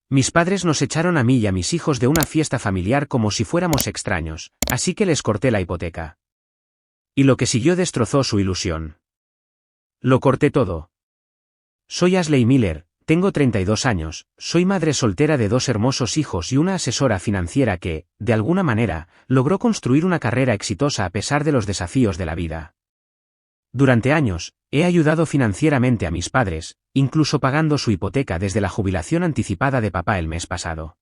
Mis padres nos echaron a mí y a mis hijos de una fiesta familiar como si fuéramos extraños, así que les corté la hipoteca. Y lo que siguió destrozó su ilusión. Lo corté todo. Soy Ashley Miller, tengo 32 años, soy madre soltera de 2 hermosos hijos y una asesora financiera que, de alguna manera, logró construir una carrera exitosa a pesar de los desafíos de la vida. Durante años, he ayudado financieramente a mis padres, incluso pagando su hipoteca desde la jubilación anticipada de papá el mes pasado.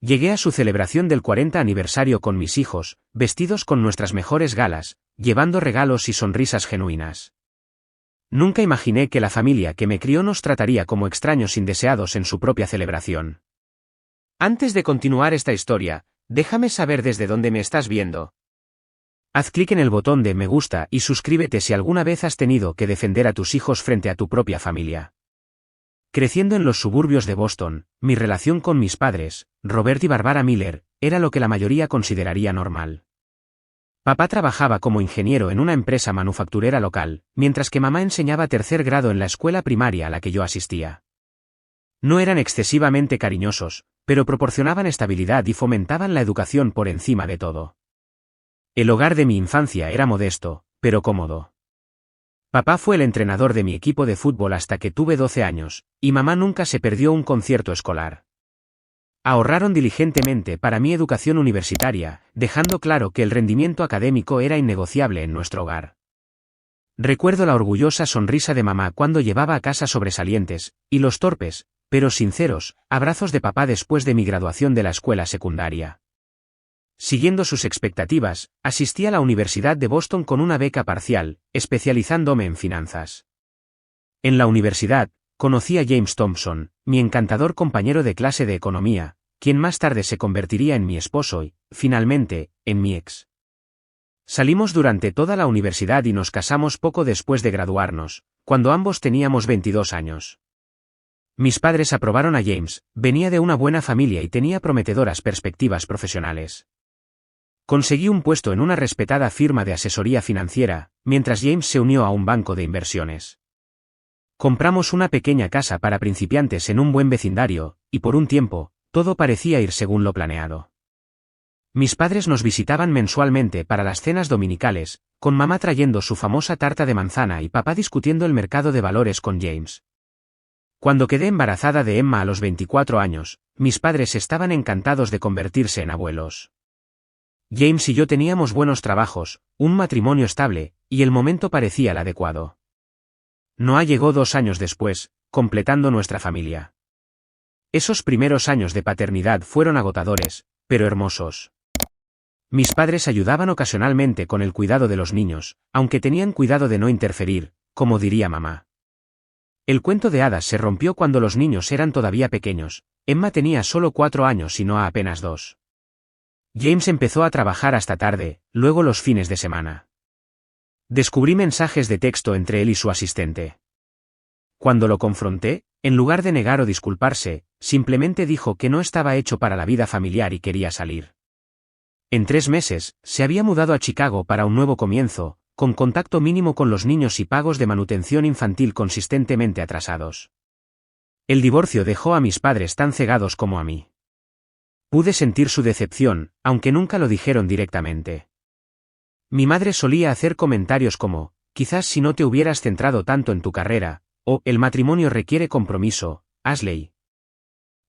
Llegué a su celebración del 40 aniversario con mis hijos, vestidos con nuestras mejores galas, llevando regalos y sonrisas genuinas. Nunca imaginé que la familia que me crió nos trataría como extraños indeseados en su propia celebración. Antes de continuar esta historia, déjame saber desde dónde me estás viendo. Haz clic en el botón de me gusta y suscríbete si alguna vez has tenido que defender a tus hijos frente a tu propia familia. Creciendo en los suburbios de Boston, mi relación con mis padres, Robert y Barbara Miller, era lo que la mayoría consideraría normal. Papá trabajaba como ingeniero en una empresa manufacturera local, mientras que mamá enseñaba tercer grado en la escuela primaria a la que yo asistía. No eran excesivamente cariñosos, pero proporcionaban estabilidad y fomentaban la educación por encima de todo. El hogar de mi infancia era modesto, pero cómodo. Papá fue el entrenador de mi equipo de fútbol hasta que tuve 12 años, y mamá nunca se perdió un concierto escolar. Ahorraron diligentemente para mi educación universitaria, dejando claro que el rendimiento académico era innegociable en nuestro hogar. Recuerdo la orgullosa sonrisa de mamá cuando llevaba a casa sobresalientes, y los torpes, pero sinceros, abrazos de papá después de mi graduación de la escuela secundaria. Siguiendo sus expectativas, asistí a la Universidad de Boston con una beca parcial, especializándome en finanzas. En la universidad, conocí a James Thompson, mi encantador compañero de clase de economía, quien más tarde se convertiría en mi esposo y, finalmente, en mi ex. Salimos durante toda la universidad y nos casamos poco después de graduarnos, cuando ambos teníamos 22 años. Mis padres aprobaron a James, venía de una buena familia y tenía prometedoras perspectivas profesionales. Conseguí un puesto en una respetada firma de asesoría financiera, mientras James se unió a un banco de inversiones. Compramos una pequeña casa para principiantes en un buen vecindario, y por un tiempo, todo parecía ir según lo planeado. Mis padres nos visitaban mensualmente para las cenas dominicales, con mamá trayendo su famosa tarta de manzana y papá discutiendo el mercado de valores con James. Cuando quedé embarazada de Emma a los 24 años, mis padres estaban encantados de convertirse en abuelos. James y yo teníamos buenos trabajos, un matrimonio estable, y el momento parecía el adecuado. Noah llegó 2 años después, completando nuestra familia. Esos primeros años de paternidad fueron agotadores, pero hermosos. Mis padres ayudaban ocasionalmente con el cuidado de los niños, aunque tenían cuidado de no interferir, como diría mamá. El cuento de hadas se rompió cuando los niños eran todavía pequeños. Emma tenía solo 4 años y Noah apenas 2. James empezó a trabajar hasta tarde, luego los fines de semana. Descubrí mensajes de texto entre él y su asistente. Cuando lo confronté, en lugar de negar o disculparse, simplemente dijo que no estaba hecho para la vida familiar y quería salir. En 3 meses, se había mudado a Chicago para un nuevo comienzo, con contacto mínimo con los niños y pagos de manutención infantil consistentemente atrasados. El divorcio dejó a mis padres tan cegados como a mí. Pude sentir su decepción, aunque nunca lo dijeron directamente. Mi madre solía hacer comentarios como, quizás si no te hubieras centrado tanto en tu carrera, o, el matrimonio requiere compromiso, Ashley.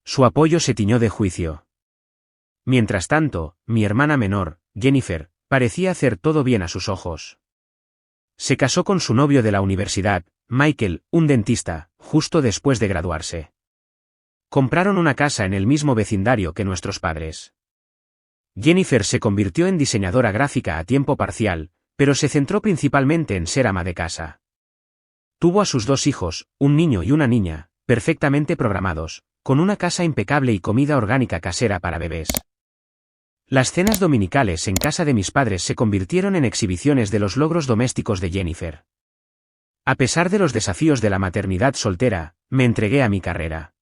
Su apoyo se tiñó de juicio. Mientras tanto, mi hermana menor, Jennifer, parecía hacer todo bien a sus ojos. Se casó con su novio de la universidad, Michael, un dentista, justo después de graduarse. Compraron una casa en el mismo vecindario que nuestros padres. Jennifer se convirtió en diseñadora gráfica a tiempo parcial, pero se centró principalmente en ser ama de casa. Tuvo a sus 2 hijos, un niño y una niña, perfectamente programados, con una casa impecable y comida orgánica casera para bebés. Las cenas dominicales en casa de mis padres se convirtieron en exhibiciones de los logros domésticos de Jennifer. A pesar de los desafíos de la maternidad soltera, me entregué a mi carrera.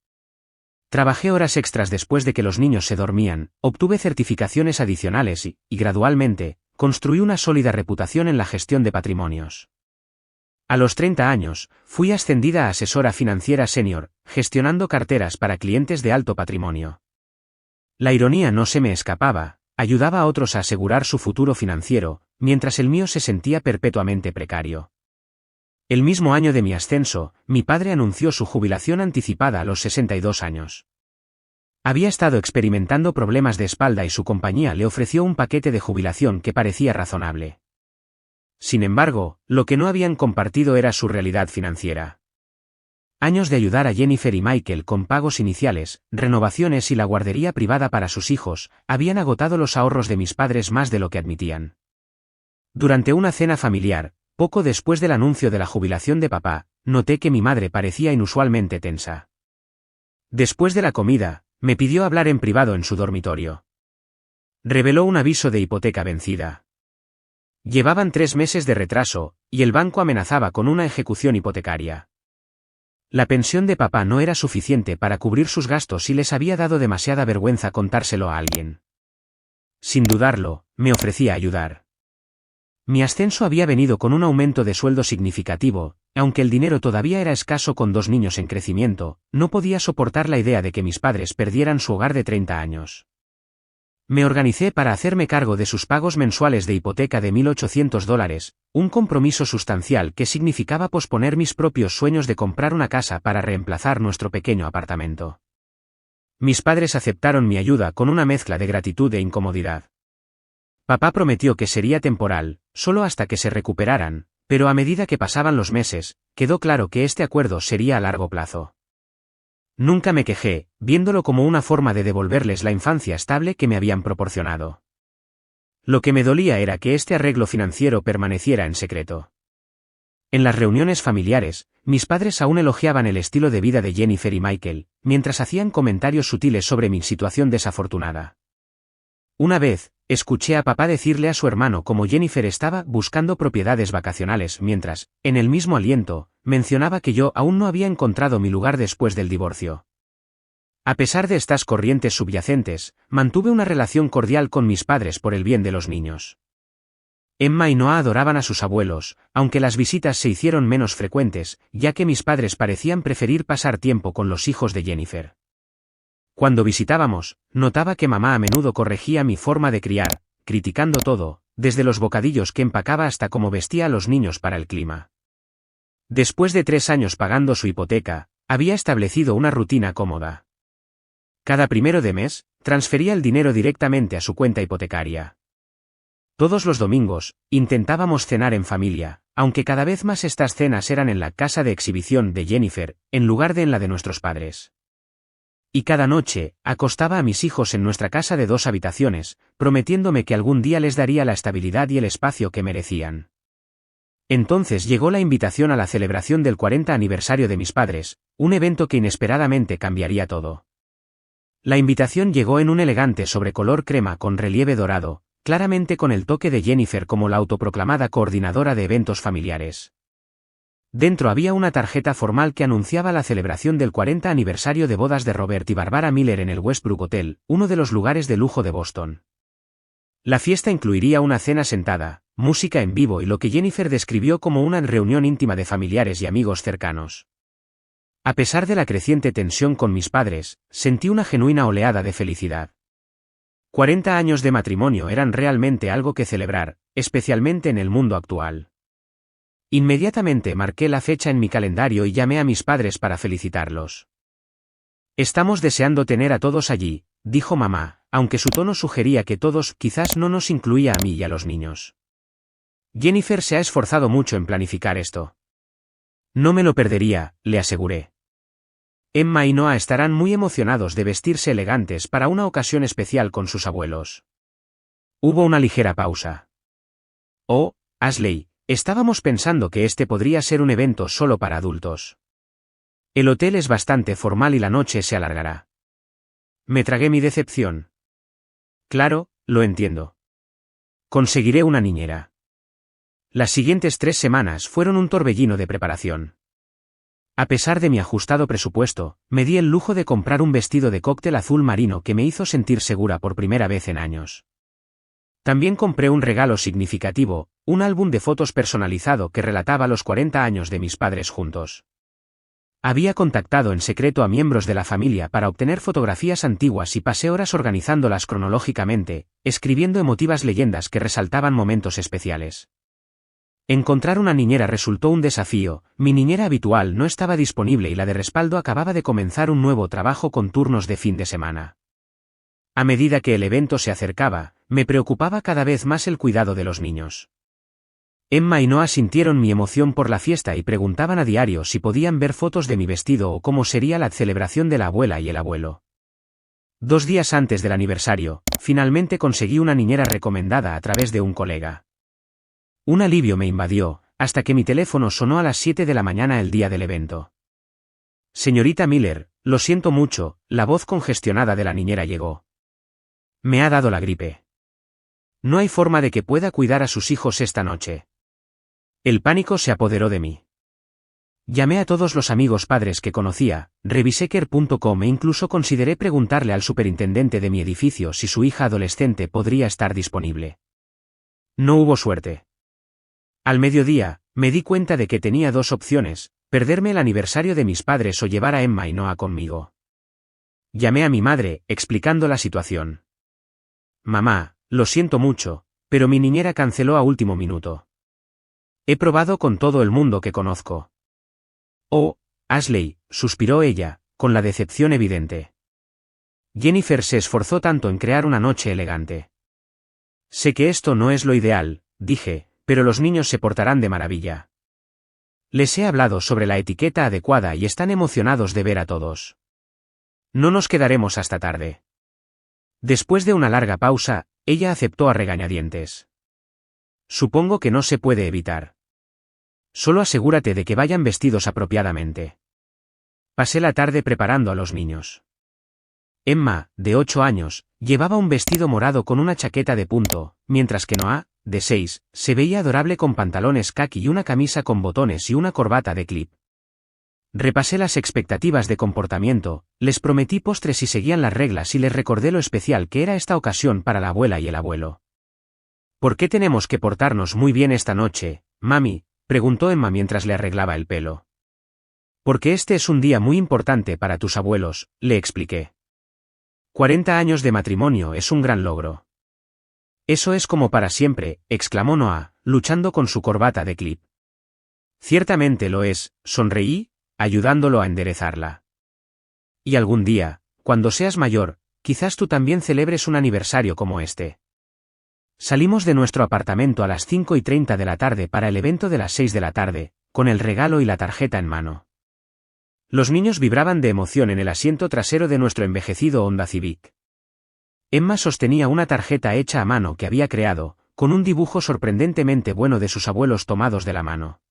Trabajé horas extras después de que los niños se dormían, obtuve certificaciones adicionales y gradualmente, construí una sólida reputación en la gestión de patrimonios. A los 30 años, fui ascendida a asesora financiera senior, gestionando carteras para clientes de alto patrimonio. La ironía no se me escapaba, ayudaba a otros a asegurar su futuro financiero, mientras el mío se sentía perpetuamente precario. El mismo año de mi ascenso, mi padre anunció su jubilación anticipada a los 62 años. Había estado experimentando problemas de espalda y su compañía le ofreció un paquete de jubilación que parecía razonable. Sin embargo, lo que no habían compartido era su realidad financiera. Años de ayudar a Jennifer y Michael con pagos iniciales, renovaciones y la guardería privada para sus hijos, habían agotado los ahorros de mis padres más de lo que admitían. Durante una cena familiar, poco después del anuncio de la jubilación de papá, noté que mi madre parecía inusualmente tensa. Después de la comida, me pidió hablar en privado en su dormitorio. Reveló un aviso de hipoteca vencida. Llevaban 3 meses de retraso, y el banco amenazaba con una ejecución hipotecaria. La pensión de papá no era suficiente para cubrir sus gastos y les había dado demasiada vergüenza contárselo a alguien. Sin dudarlo, me ofrecía ayudar. Mi ascenso había venido con un aumento de sueldo significativo, aunque el dinero todavía era escaso con 2 niños en crecimiento, no podía soportar la idea de que mis padres perdieran su hogar de 30 años. Me organicé para hacerme cargo de sus pagos mensuales de hipoteca de $1.800, un compromiso sustancial que significaba posponer mis propios sueños de comprar una casa para reemplazar nuestro pequeño apartamento. Mis padres aceptaron mi ayuda con una mezcla de gratitud e incomodidad. Papá prometió que sería temporal, solo hasta que se recuperaran, pero a medida que pasaban los meses, quedó claro que este acuerdo sería a largo plazo. Nunca me quejé, viéndolo como una forma de devolverles la infancia estable que me habían proporcionado. Lo que me dolía era que este arreglo financiero permaneciera en secreto. En las reuniones familiares, mis padres aún elogiaban el estilo de vida de Jennifer y Michael, mientras hacían comentarios sutiles sobre mi situación desafortunada. Una vez, escuché a papá decirle a su hermano cómo Jennifer estaba buscando propiedades vacacionales mientras, en el mismo aliento, mencionaba que yo aún no había encontrado mi lugar después del divorcio. A pesar de estas corrientes subyacentes, mantuve una relación cordial con mis padres por el bien de los niños. Emma y Noah adoraban a sus abuelos, aunque las visitas se hicieron menos frecuentes, ya que mis padres parecían preferir pasar tiempo con los hijos de Jennifer. Cuando visitábamos, notaba que mamá a menudo corregía mi forma de criar, criticando todo, desde los bocadillos que empacaba hasta cómo vestía a los niños para el clima. Después de 3 años pagando su hipoteca, había establecido una rutina cómoda. Cada 1 de mes, transfería el dinero directamente a su cuenta hipotecaria. Todos los domingos, intentábamos cenar en familia, aunque cada vez más estas cenas eran en la casa de exhibición de Jennifer, en lugar de en la de nuestros padres. Y cada noche, acostaba a mis hijos en nuestra casa de 2 habitaciones, prometiéndome que algún día les daría la estabilidad y el espacio que merecían. Entonces llegó la invitación a la celebración del 40 aniversario de mis padres, un evento que inesperadamente cambiaría todo. La invitación llegó en un elegante sobre color crema con relieve dorado, claramente con el toque de Jennifer como la autoproclamada coordinadora de eventos familiares. Dentro había una tarjeta formal que anunciaba la celebración del 40 aniversario de bodas de Robert y Barbara Miller en el Westbrook Hotel, uno de los lugares de lujo de Boston. La fiesta incluiría una cena sentada, música en vivo y lo que Jennifer describió como una reunión íntima de familiares y amigos cercanos. A pesar de la creciente tensión con mis padres, sentí una genuina oleada de felicidad. 40 años de matrimonio eran realmente algo que celebrar, especialmente en el mundo actual. Inmediatamente marqué la fecha en mi calendario y llamé a mis padres para felicitarlos. Estamos deseando tener a todos allí, dijo mamá, aunque su tono sugería que todos quizás no nos incluía a mí y a los niños. Jennifer se ha esforzado mucho en planificar esto. No me lo perdería, le aseguré. Emma y Noah estarán muy emocionados de vestirse elegantes para una ocasión especial con sus abuelos. Hubo una ligera pausa. Oh, Ashley, estábamos pensando que este podría ser un evento solo para adultos. El hotel es bastante formal y la noche se alargará. Me tragué mi decepción. Claro, lo entiendo. Conseguiré una niñera. Las siguientes 3 semanas fueron un torbellino de preparación. A pesar de mi ajustado presupuesto, me di el lujo de comprar un vestido de cóctel azul marino que me hizo sentir segura por primera vez en años. También compré un regalo significativo, un álbum de fotos personalizado que relataba los 40 años de mis padres juntos. Había contactado en secreto a miembros de la familia para obtener fotografías antiguas y pasé horas organizándolas cronológicamente, escribiendo emotivas leyendas que resaltaban momentos especiales. Encontrar una niñera resultó un desafío, mi niñera habitual no estaba disponible y la de respaldo acababa de comenzar un nuevo trabajo con turnos de fin de semana. A medida que el evento se acercaba, me preocupaba cada vez más el cuidado de los niños. Emma y Noah sintieron mi emoción por la fiesta y preguntaban a diario si podían ver fotos de mi vestido o cómo sería la celebración de la abuela y el abuelo. 2 días antes del aniversario, finalmente conseguí una niñera recomendada a través de un colega. Un alivio me invadió, hasta que mi teléfono sonó a las 7 de la mañana el día del evento. Señorita Miller, lo siento mucho, la voz congestionada de la niñera llegó. Me ha dado la gripe. No hay forma de que pueda cuidar a sus hijos esta noche. El pánico se apoderó de mí. Llamé a todos los amigos padres que conocía, revisé care.com e incluso consideré preguntarle al superintendente de mi edificio si su hija adolescente podría estar disponible. No hubo suerte. Al mediodía, me di cuenta de que tenía 2 opciones, perderme el aniversario de mis padres o llevar a Emma y Noah conmigo. Llamé a mi madre, explicando la situación. Mamá, lo siento mucho, pero mi niñera canceló a último minuto. He probado con todo el mundo que conozco. Oh, Ashley, suspiró ella, con la decepción evidente. Jennifer se esforzó tanto en crear una noche elegante. Sé que esto no es lo ideal, dije, pero los niños se portarán de maravilla. Les he hablado sobre la etiqueta adecuada y están emocionados de ver a todos. No nos quedaremos hasta tarde. Después de una larga pausa, ella aceptó a regañadientes. Supongo que no se puede evitar. Solo asegúrate de que vayan vestidos apropiadamente. Pasé la tarde preparando a los niños. Emma, de 8 años, llevaba un vestido morado con una chaqueta de punto, mientras que Noah, de 6, se veía adorable con pantalones caqui y una camisa con botones y una corbata de clip. Repasé las expectativas de comportamiento, les prometí postres si seguían las reglas y les recordé lo especial que era esta ocasión para la abuela y el abuelo. ¿Por qué tenemos que portarnos muy bien esta noche, mami?, preguntó Emma mientras le arreglaba el pelo. Porque este es un día muy importante para tus abuelos, le expliqué. 40 años de matrimonio es un gran logro. Eso es como para siempre, exclamó Noah, luchando con su corbata de clip. Ciertamente lo es, sonreí, ayudándolo a enderezarla. Y algún día, cuando seas mayor, quizás tú también celebres un aniversario como este. Salimos de nuestro apartamento a las 5:30 de la tarde para el evento de las 6 de la tarde, con el regalo y la tarjeta en mano. Los niños vibraban de emoción en el asiento trasero de nuestro envejecido Honda Civic. Emma sostenía una tarjeta hecha a mano que había creado, con un dibujo sorprendentemente bueno de sus abuelos tomados de la mano.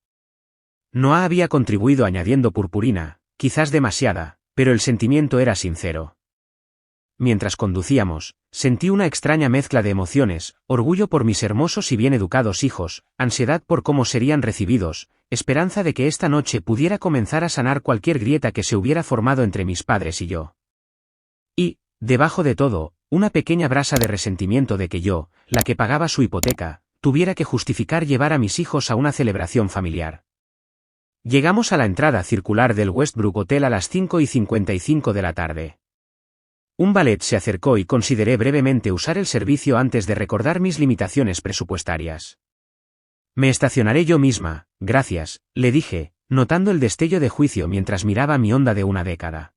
Noah había contribuido añadiendo purpurina, quizás demasiada, pero el sentimiento era sincero. Mientras conducíamos, sentí una extraña mezcla de emociones, orgullo por mis hermosos y bien educados hijos, ansiedad por cómo serían recibidos, esperanza de que esta noche pudiera comenzar a sanar cualquier grieta que se hubiera formado entre mis padres y yo. Y, debajo de todo, una pequeña brasa de resentimiento de que yo, la que pagaba su hipoteca, tuviera que justificar llevar a mis hijos a una celebración familiar. Llegamos a la entrada circular del Westbrook Hotel a las 5:55 de la tarde. Un valet se acercó y consideré brevemente usar el servicio antes de recordar mis limitaciones presupuestarias. Me estacionaré yo misma, gracias, le dije, notando el destello de juicio mientras miraba mi Honda de una década.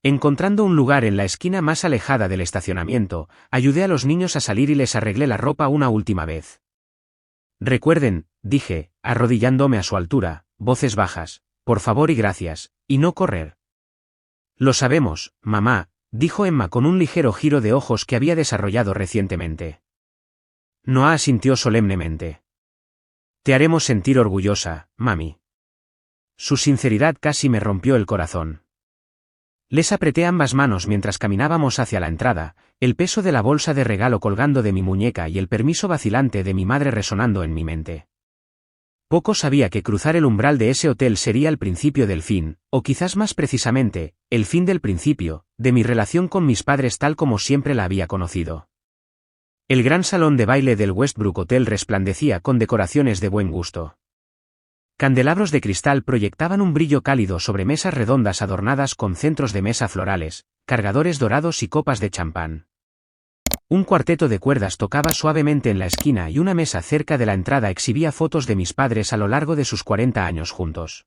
Encontrando un lugar en la esquina más alejada del estacionamiento, ayudé a los niños a salir y les arreglé la ropa una última vez. Recuerden, dije, arrodillándome a su altura, voces bajas, por favor y gracias, y no correr. Lo sabemos, mamá, dijo Emma con un ligero giro de ojos que había desarrollado recientemente. Noah asintió solemnemente. Te haremos sentir orgullosa, mami. Su sinceridad casi me rompió el corazón. Les apreté ambas manos mientras caminábamos hacia la entrada, el peso de la bolsa de regalo colgando de mi muñeca y el permiso vacilante de mi madre resonando en mi mente. Poco sabía que cruzar el umbral de ese hotel sería el principio del fin, o quizás más precisamente, el fin del principio, de mi relación con mis padres tal como siempre la había conocido. El gran salón de baile del Westbrook Hotel resplandecía con decoraciones de buen gusto. Candelabros de cristal proyectaban un brillo cálido sobre mesas redondas adornadas con centros de mesa florales, cargadores dorados y copas de champán. Un cuarteto de cuerdas tocaba suavemente en la esquina y una mesa cerca de la entrada exhibía fotos de mis padres a lo largo de sus 40 años juntos.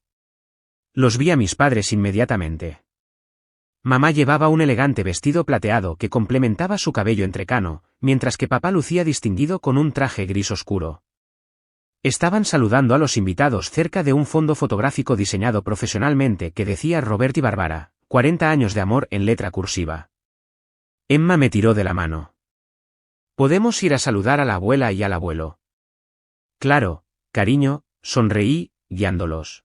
Los vi a mis padres inmediatamente. Mamá llevaba un elegante vestido plateado que complementaba su cabello entrecano, mientras que papá lucía distinguido con un traje gris oscuro. Estaban saludando a los invitados cerca de un fondo fotográfico diseñado profesionalmente que decía Robert y Barbara, 40 años de amor en letra cursiva. Emma me tiró de la mano. ¿Podemos ir a saludar a la abuela y al abuelo? Claro, cariño, sonreí, guiándolos.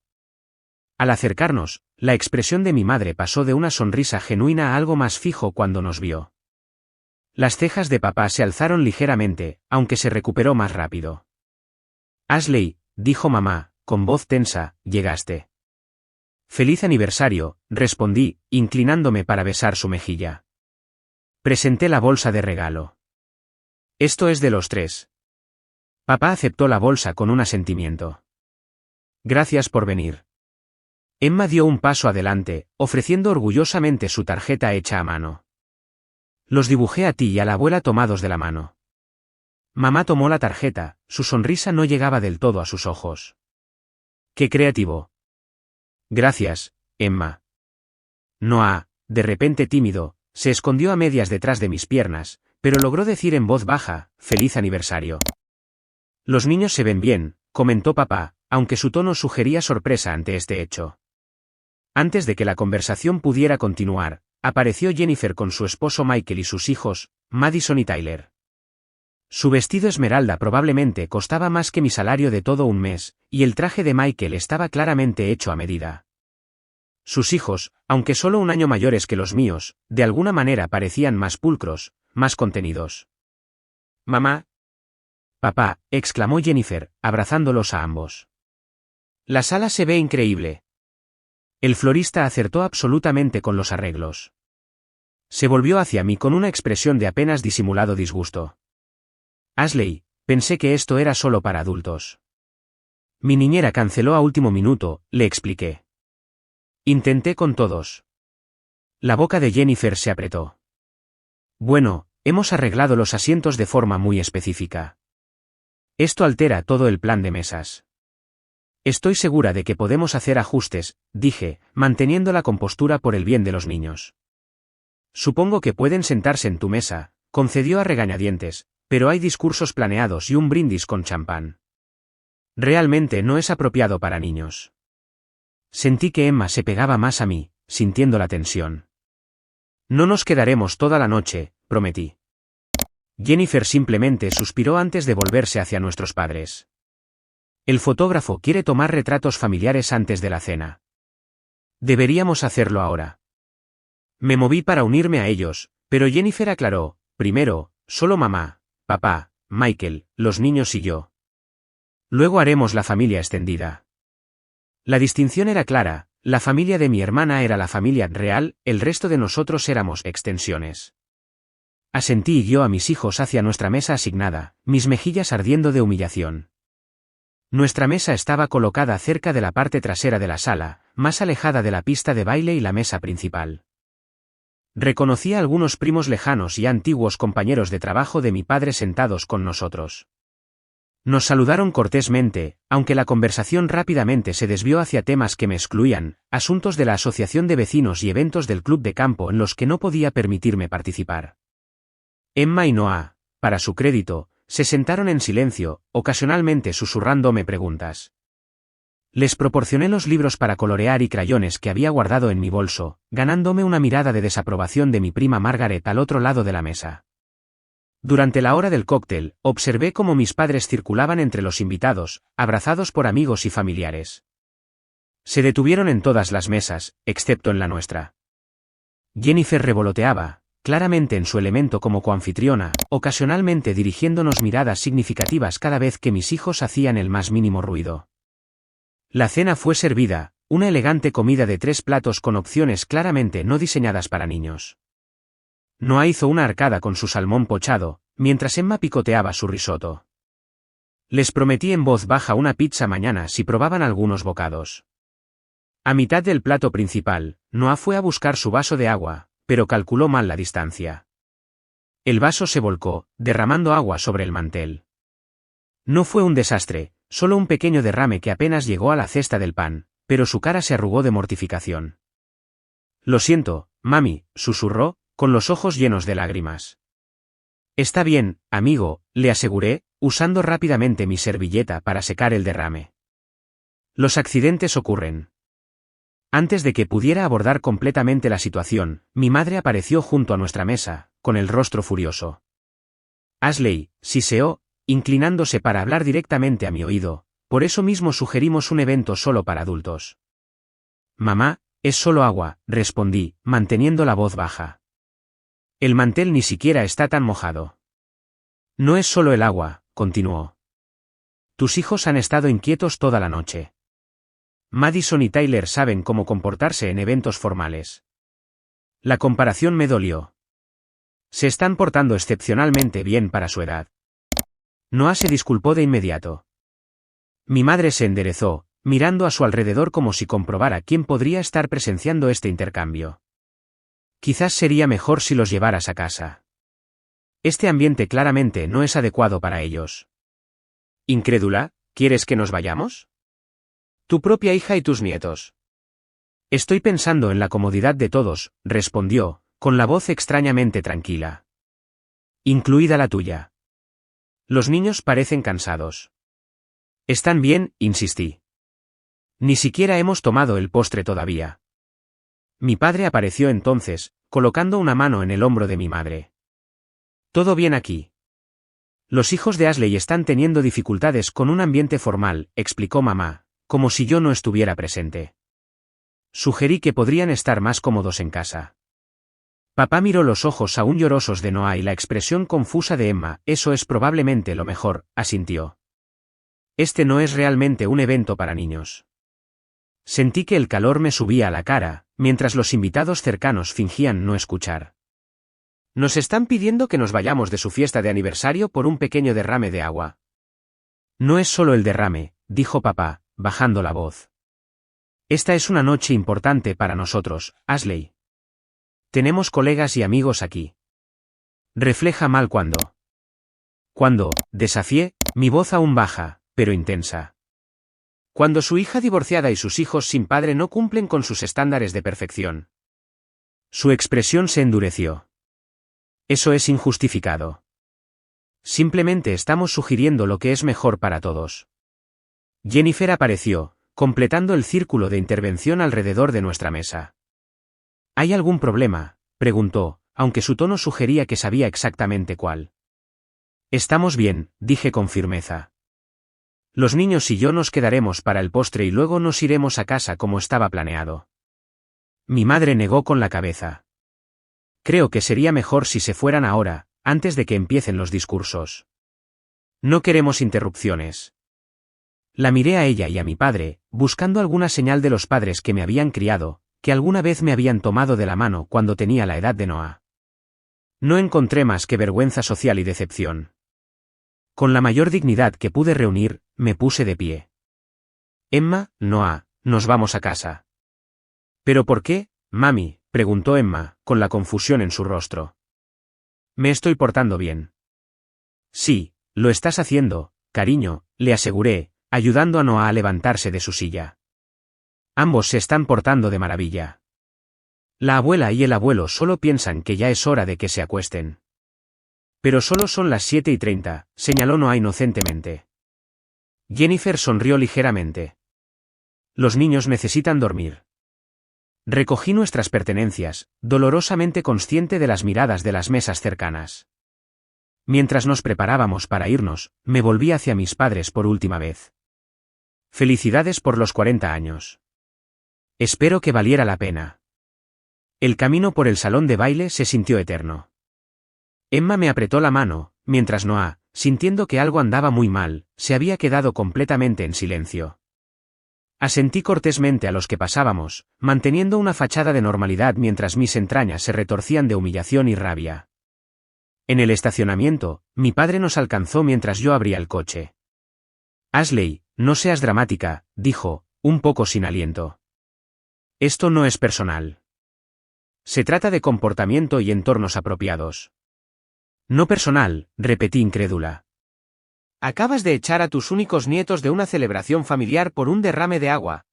Al acercarnos, la expresión de mi madre pasó de una sonrisa genuina a algo más fijo cuando nos vio. Las cejas de papá se alzaron ligeramente, aunque se recuperó más rápido. Ashley, dijo mamá, con voz tensa, llegaste. Feliz aniversario, respondí, inclinándome para besar su mejilla. Presenté la bolsa de regalo. Esto es de los tres. Papá aceptó la bolsa con un asentimiento. Gracias por venir. Emma dio un paso adelante, ofreciendo orgullosamente su tarjeta hecha a mano. Los dibujé a ti y a la abuela tomados de la mano. Mamá tomó la tarjeta, su sonrisa no llegaba del todo a sus ojos. ¡Qué creativo! Gracias, Emma. Noah, de repente tímido, se escondió a medias detrás de mis piernas, pero logró decir en voz baja, feliz aniversario. Los niños se ven bien, comentó papá, aunque su tono sugería sorpresa ante este hecho. Antes de que la conversación pudiera continuar, apareció Jennifer con su esposo Michael y sus hijos, Madison y Tyler. Su vestido esmeralda probablemente costaba más que mi salario de todo un mes, y el traje de Michael estaba claramente hecho a medida. Sus hijos, aunque solo un año mayores que los míos, de alguna manera parecían más pulcros, más contenidos. Mamá. Papá, exclamó Jennifer, abrazándolos a ambos. La sala se ve increíble. El florista acertó absolutamente con los arreglos. Se volvió hacia mí con una expresión de apenas disimulado disgusto. Ashley, pensé que esto era solo para adultos. Mi niñera canceló a último minuto, le expliqué. Intenté con todos. La boca de Jennifer se apretó. Bueno, hemos arreglado los asientos de forma muy específica. Esto altera todo el plan de mesas. Estoy segura de que podemos hacer ajustes, dije, manteniendo la compostura por el bien de los niños. Supongo que pueden sentarse en tu mesa, concedió a regañadientes, pero hay discursos planeados y un brindis con champán. Realmente no es apropiado para niños. Sentí que Emma se pegaba más a mí, sintiendo la tensión. No nos quedaremos toda la noche, prometí. Jennifer simplemente suspiró antes de volverse hacia nuestros padres. El fotógrafo quiere tomar retratos familiares antes de la cena. Deberíamos hacerlo ahora. Me moví para unirme a ellos, pero Jennifer aclaró, primero, solo mamá, papá, Michael, los niños y yo. Luego haremos la familia extendida. La distinción era clara, la familia de mi hermana era la familia real, el resto de nosotros éramos extensiones. Asentí y guió a mis hijos hacia nuestra mesa asignada, mis mejillas ardiendo de humillación. Nuestra mesa estaba colocada cerca de la parte trasera de la sala, más alejada de la pista de baile y la mesa principal. Reconocí a algunos primos lejanos y antiguos compañeros de trabajo de mi padre sentados con nosotros. Nos saludaron cortésmente, aunque la conversación rápidamente se desvió hacia temas que me excluían, asuntos de la asociación de vecinos y eventos del club de campo en los que no podía permitirme participar. Emma y Noah, para su crédito, se sentaron en silencio, ocasionalmente susurrándome preguntas. Les proporcioné los libros para colorear y crayones que había guardado en mi bolso, ganándome una mirada de desaprobación de mi prima Margaret al otro lado de la mesa. Durante la hora del cóctel, observé cómo mis padres circulaban entre los invitados, abrazados por amigos y familiares. Se detuvieron en todas las mesas, excepto en la nuestra. Jennifer revoloteaba, claramente en su elemento como coanfitriona, ocasionalmente dirigiéndonos miradas significativas cada vez que mis hijos hacían el más mínimo ruido. La cena fue servida, una elegante comida de 3 platos con opciones claramente no diseñadas para niños. Noah hizo una arcada con su salmón pochado, mientras Emma picoteaba su risotto. Les prometí en voz baja una pizza mañana si probaban algunos bocados. A mitad del plato principal, Noah fue a buscar su vaso de agua, pero calculó mal la distancia. El vaso se volcó, derramando agua sobre el mantel. No fue un desastre, solo un pequeño derrame que apenas llegó a la cesta del pan, pero su cara se arrugó de mortificación. Lo siento, mami, susurró, con los ojos llenos de lágrimas. Está bien, amigo, le aseguré, usando rápidamente mi servilleta para secar el derrame. Los accidentes ocurren. Antes de que pudiera abordar completamente la situación, mi madre apareció junto a nuestra mesa, con el rostro furioso. Ashley, siseó, inclinándose para hablar directamente a mi oído, por eso mismo sugerimos un evento solo para adultos. Mamá, es solo agua, respondí, manteniendo la voz baja. El mantel ni siquiera está tan mojado. No es solo el agua, continuó. Tus hijos han estado inquietos toda la noche. Madison y Tyler saben cómo comportarse en eventos formales. La comparación me dolió. Se están portando excepcionalmente bien para su edad. Noah se disculpó de inmediato. Mi madre se enderezó, mirando a su alrededor como si comprobara quién podría estar presenciando este intercambio. Quizás sería mejor si los llevaras a casa. Este ambiente claramente no es adecuado para ellos. Incrédula, ¿quieres que nos vayamos? Tu propia hija y tus nietos. Estoy pensando en la comodidad de todos, respondió, con la voz extrañamente tranquila. Incluida la tuya. Los niños parecen cansados. Están bien, insistí. Ni siquiera hemos tomado el postre todavía. Mi padre apareció entonces, colocando una mano en el hombro de mi madre. Todo bien aquí. Los hijos de Ashley están teniendo dificultades con un ambiente formal, explicó mamá, como si yo no estuviera presente. Sugerí que podrían estar más cómodos en casa. Papá miró los ojos aún llorosos de Noah y la expresión confusa de Emma, eso es probablemente lo mejor, asintió. Este no es realmente un evento para niños. Sentí que el calor me subía a la cara, mientras los invitados cercanos fingían no escuchar. Nos están pidiendo que nos vayamos de su fiesta de aniversario por un pequeño derrame de agua. No es solo el derrame, dijo papá, bajando la voz. Esta es una noche importante para nosotros, Ashley. Tenemos colegas y amigos aquí. Refleja mal cuando, desafié, mi voz aún baja, pero intensa. Cuando su hija divorciada y sus hijos sin padre no cumplen con sus estándares de perfección. Su expresión se endureció. Eso es injustificado. Simplemente estamos sugiriendo lo que es mejor para todos. Jennifer apareció, completando el círculo de intervención alrededor de nuestra mesa. ¿Hay algún problema?, preguntó, aunque su tono sugería que sabía exactamente cuál. Estamos bien, dije con firmeza. Los niños y yo nos quedaremos para el postre y luego nos iremos a casa como estaba planeado. Mi madre negó con la cabeza. Creo que sería mejor si se fueran ahora, antes de que empiecen los discursos. No queremos interrupciones. La miré a ella y a mi padre, buscando alguna señal de los padres que me habían criado, que alguna vez me habían tomado de la mano cuando tenía la edad de Noah. No encontré más que vergüenza social y decepción. Con la mayor dignidad que pude reunir, me puse de pie. Emma, Noah, nos vamos a casa. ¿Pero por qué, mami?, preguntó Emma, con la confusión en su rostro. Me estoy portando bien. Sí, lo estás haciendo, cariño, le aseguré, ayudando a Noah a levantarse de su silla. Ambos se están portando de maravilla. La abuela y el abuelo solo piensan que ya es hora de que se acuesten. Pero solo son las 7:30, señaló Noah inocentemente. Jennifer sonrió ligeramente. Los niños necesitan dormir. Recogí nuestras pertenencias, dolorosamente consciente de las miradas de las mesas cercanas. Mientras nos preparábamos para irnos, me volví hacia mis padres por última vez. Felicidades por los 40 años. Espero que valiera la pena. El camino por el salón de baile se sintió eterno. Emma me apretó la mano, mientras Noah, sintiendo que algo andaba muy mal, se había quedado completamente en silencio. Asentí cortésmente a los que pasábamos, manteniendo una fachada de normalidad mientras mis entrañas se retorcían de humillación y rabia. En el estacionamiento, mi padre nos alcanzó mientras yo abría el coche. Ashley, no seas dramática, dijo, un poco sin aliento. Esto no es personal. Se trata de comportamiento y entornos apropiados. No personal, repetí incrédula. Acabas de echar a tus únicos nietos de una celebración familiar por un derrame de agua.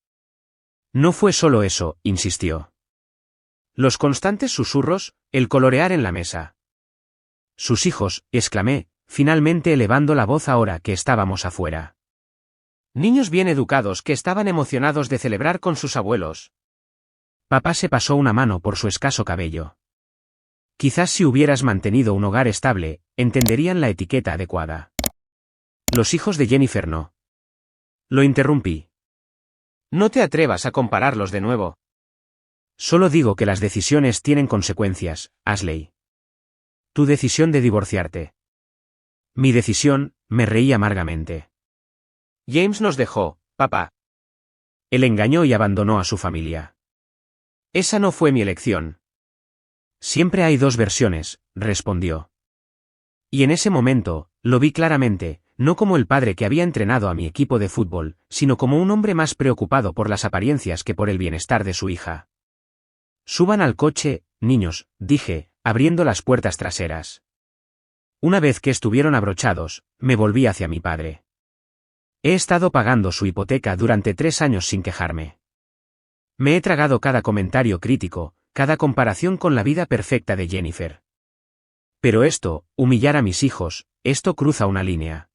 No fue solo eso, insistió. Los constantes susurros, el colorear en la mesa. Sus hijos, exclamé, finalmente elevando la voz ahora que estábamos afuera. Niños bien educados que estaban emocionados de celebrar con sus abuelos. Papá se pasó una mano por su escaso cabello. Quizás si hubieras mantenido un hogar estable, entenderían la etiqueta adecuada. Los hijos de Jennifer no. Lo interrumpí. No te atrevas a compararlos de nuevo. Solo digo que las decisiones tienen consecuencias, Ashley. Tu decisión de divorciarte. Mi decisión, me reí amargamente. James nos dejó, papá. Él engañó y abandonó a su familia. Esa no fue mi elección. Siempre hay dos versiones, respondió. Y en ese momento, lo vi claramente, no como el padre que había entrenado a mi equipo de fútbol, sino como un hombre más preocupado por las apariencias que por el bienestar de su hija. Suban al coche, niños, dije, abriendo las puertas traseras. Una vez que estuvieron abrochados, me volví hacia mi padre. He estado pagando su hipoteca durante 3 años sin quejarme. Me he tragado cada comentario crítico, cada comparación con la vida perfecta de Jennifer. Pero esto, humillar a mis hijos, esto cruza una línea.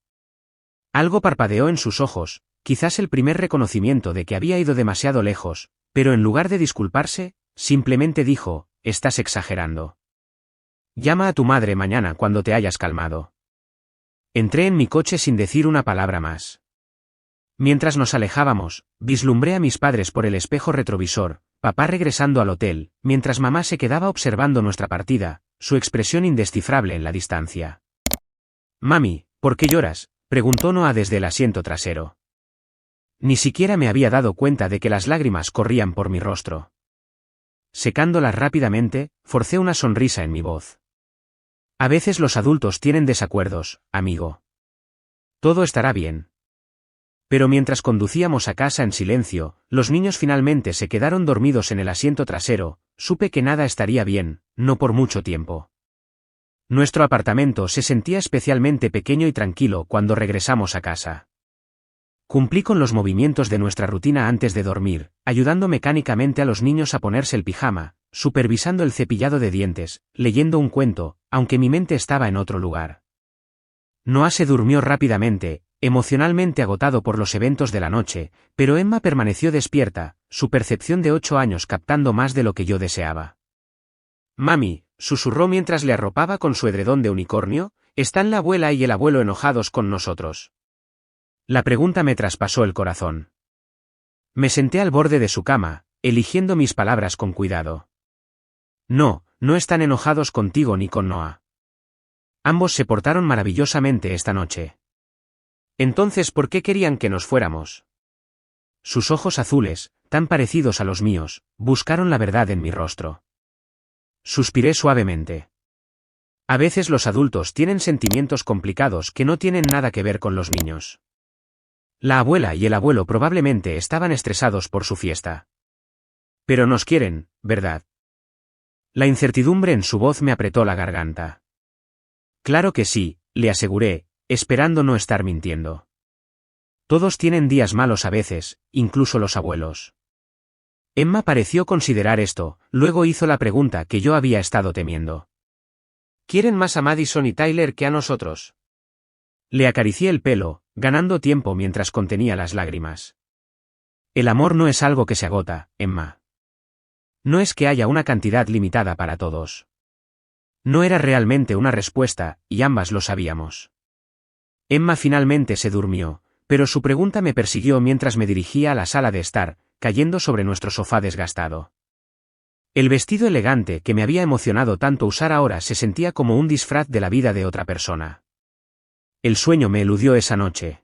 Algo parpadeó en sus ojos, quizás el primer reconocimiento de que había ido demasiado lejos, pero en lugar de disculparse, simplemente dijo, estás exagerando. Llama a tu madre mañana cuando te hayas calmado. Entré en mi coche sin decir una palabra más. Mientras nos alejábamos, vislumbré a mis padres por el espejo retrovisor, papá regresando al hotel, mientras mamá se quedaba observando nuestra partida, su expresión indescifrable en la distancia. Mami, ¿por qué lloras?, preguntó Noah desde el asiento trasero. Ni siquiera me había dado cuenta de que las lágrimas corrían por mi rostro. Secándolas rápidamente, forcé una sonrisa en mi voz. A veces los adultos tienen desacuerdos, amigo. Todo estará bien. Pero mientras conducíamos a casa en silencio, los niños finalmente se quedaron dormidos en el asiento trasero, supe que nada estaría bien, no por mucho tiempo. Nuestro apartamento se sentía especialmente pequeño y tranquilo cuando regresamos a casa. Cumplí con los movimientos de nuestra rutina antes de dormir, ayudando mecánicamente a los niños a ponerse el pijama, supervisando el cepillado de dientes, leyendo un cuento, aunque mi mente estaba en otro lugar. Noah se durmió rápidamente, emocionalmente agotado por los eventos de la noche, pero Emma permaneció despierta, su percepción de 8 años captando más de lo que yo deseaba. Mami, susurró mientras le arropaba con su edredón de unicornio, ¿están la abuela y el abuelo enojados con nosotros? La pregunta me traspasó el corazón. Me senté al borde de su cama, eligiendo mis palabras con cuidado. No, no están enojados contigo ni con Noah. Ambos se portaron maravillosamente esta noche. Entonces, ¿por qué querían que nos fuéramos? Sus ojos azules, tan parecidos a los míos, buscaron la verdad en mi rostro. Suspiré suavemente. A veces los adultos tienen sentimientos complicados que no tienen nada que ver con los niños. La abuela y el abuelo probablemente estaban estresados por su fiesta. Pero nos quieren, ¿verdad? La incertidumbre en su voz me apretó la garganta. Claro que sí, le aseguré, esperando no estar mintiendo. Todos tienen días malos a veces, incluso los abuelos. Emma pareció considerar esto, luego hizo la pregunta que yo había estado temiendo. ¿Quieren más a Madison y Tyler que a nosotros? Le acaricié el pelo, ganando tiempo mientras contenía las lágrimas. El amor no es algo que se agota, Emma. No es que haya una cantidad limitada para todos. No era realmente una respuesta, y ambas lo sabíamos. Emma finalmente se durmió, pero su pregunta me persiguió mientras me dirigía a la sala de estar, cayendo sobre nuestro sofá desgastado. El vestido elegante que me había emocionado tanto usar ahora se sentía como un disfraz de la vida de otra persona. El sueño me eludió esa noche.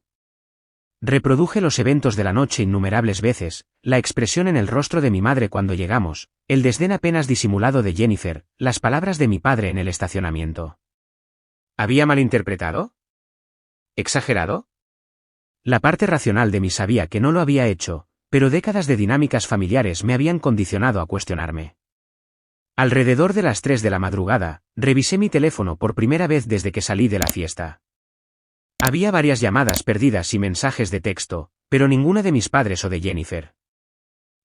Reproduje los eventos de la noche innumerables veces, la expresión en el rostro de mi madre cuando llegamos, el desdén apenas disimulado de Jennifer, las palabras de mi padre en el estacionamiento. ¿Había malinterpretado? ¿Exagerado? La parte racional de mí sabía que no lo había hecho, pero décadas de dinámicas familiares me habían condicionado a cuestionarme. Alrededor de las 3 de la madrugada, revisé mi teléfono por primera vez desde que salí de la fiesta. Había varias llamadas perdidas y mensajes de texto, pero ninguna de mis padres o de Jennifer.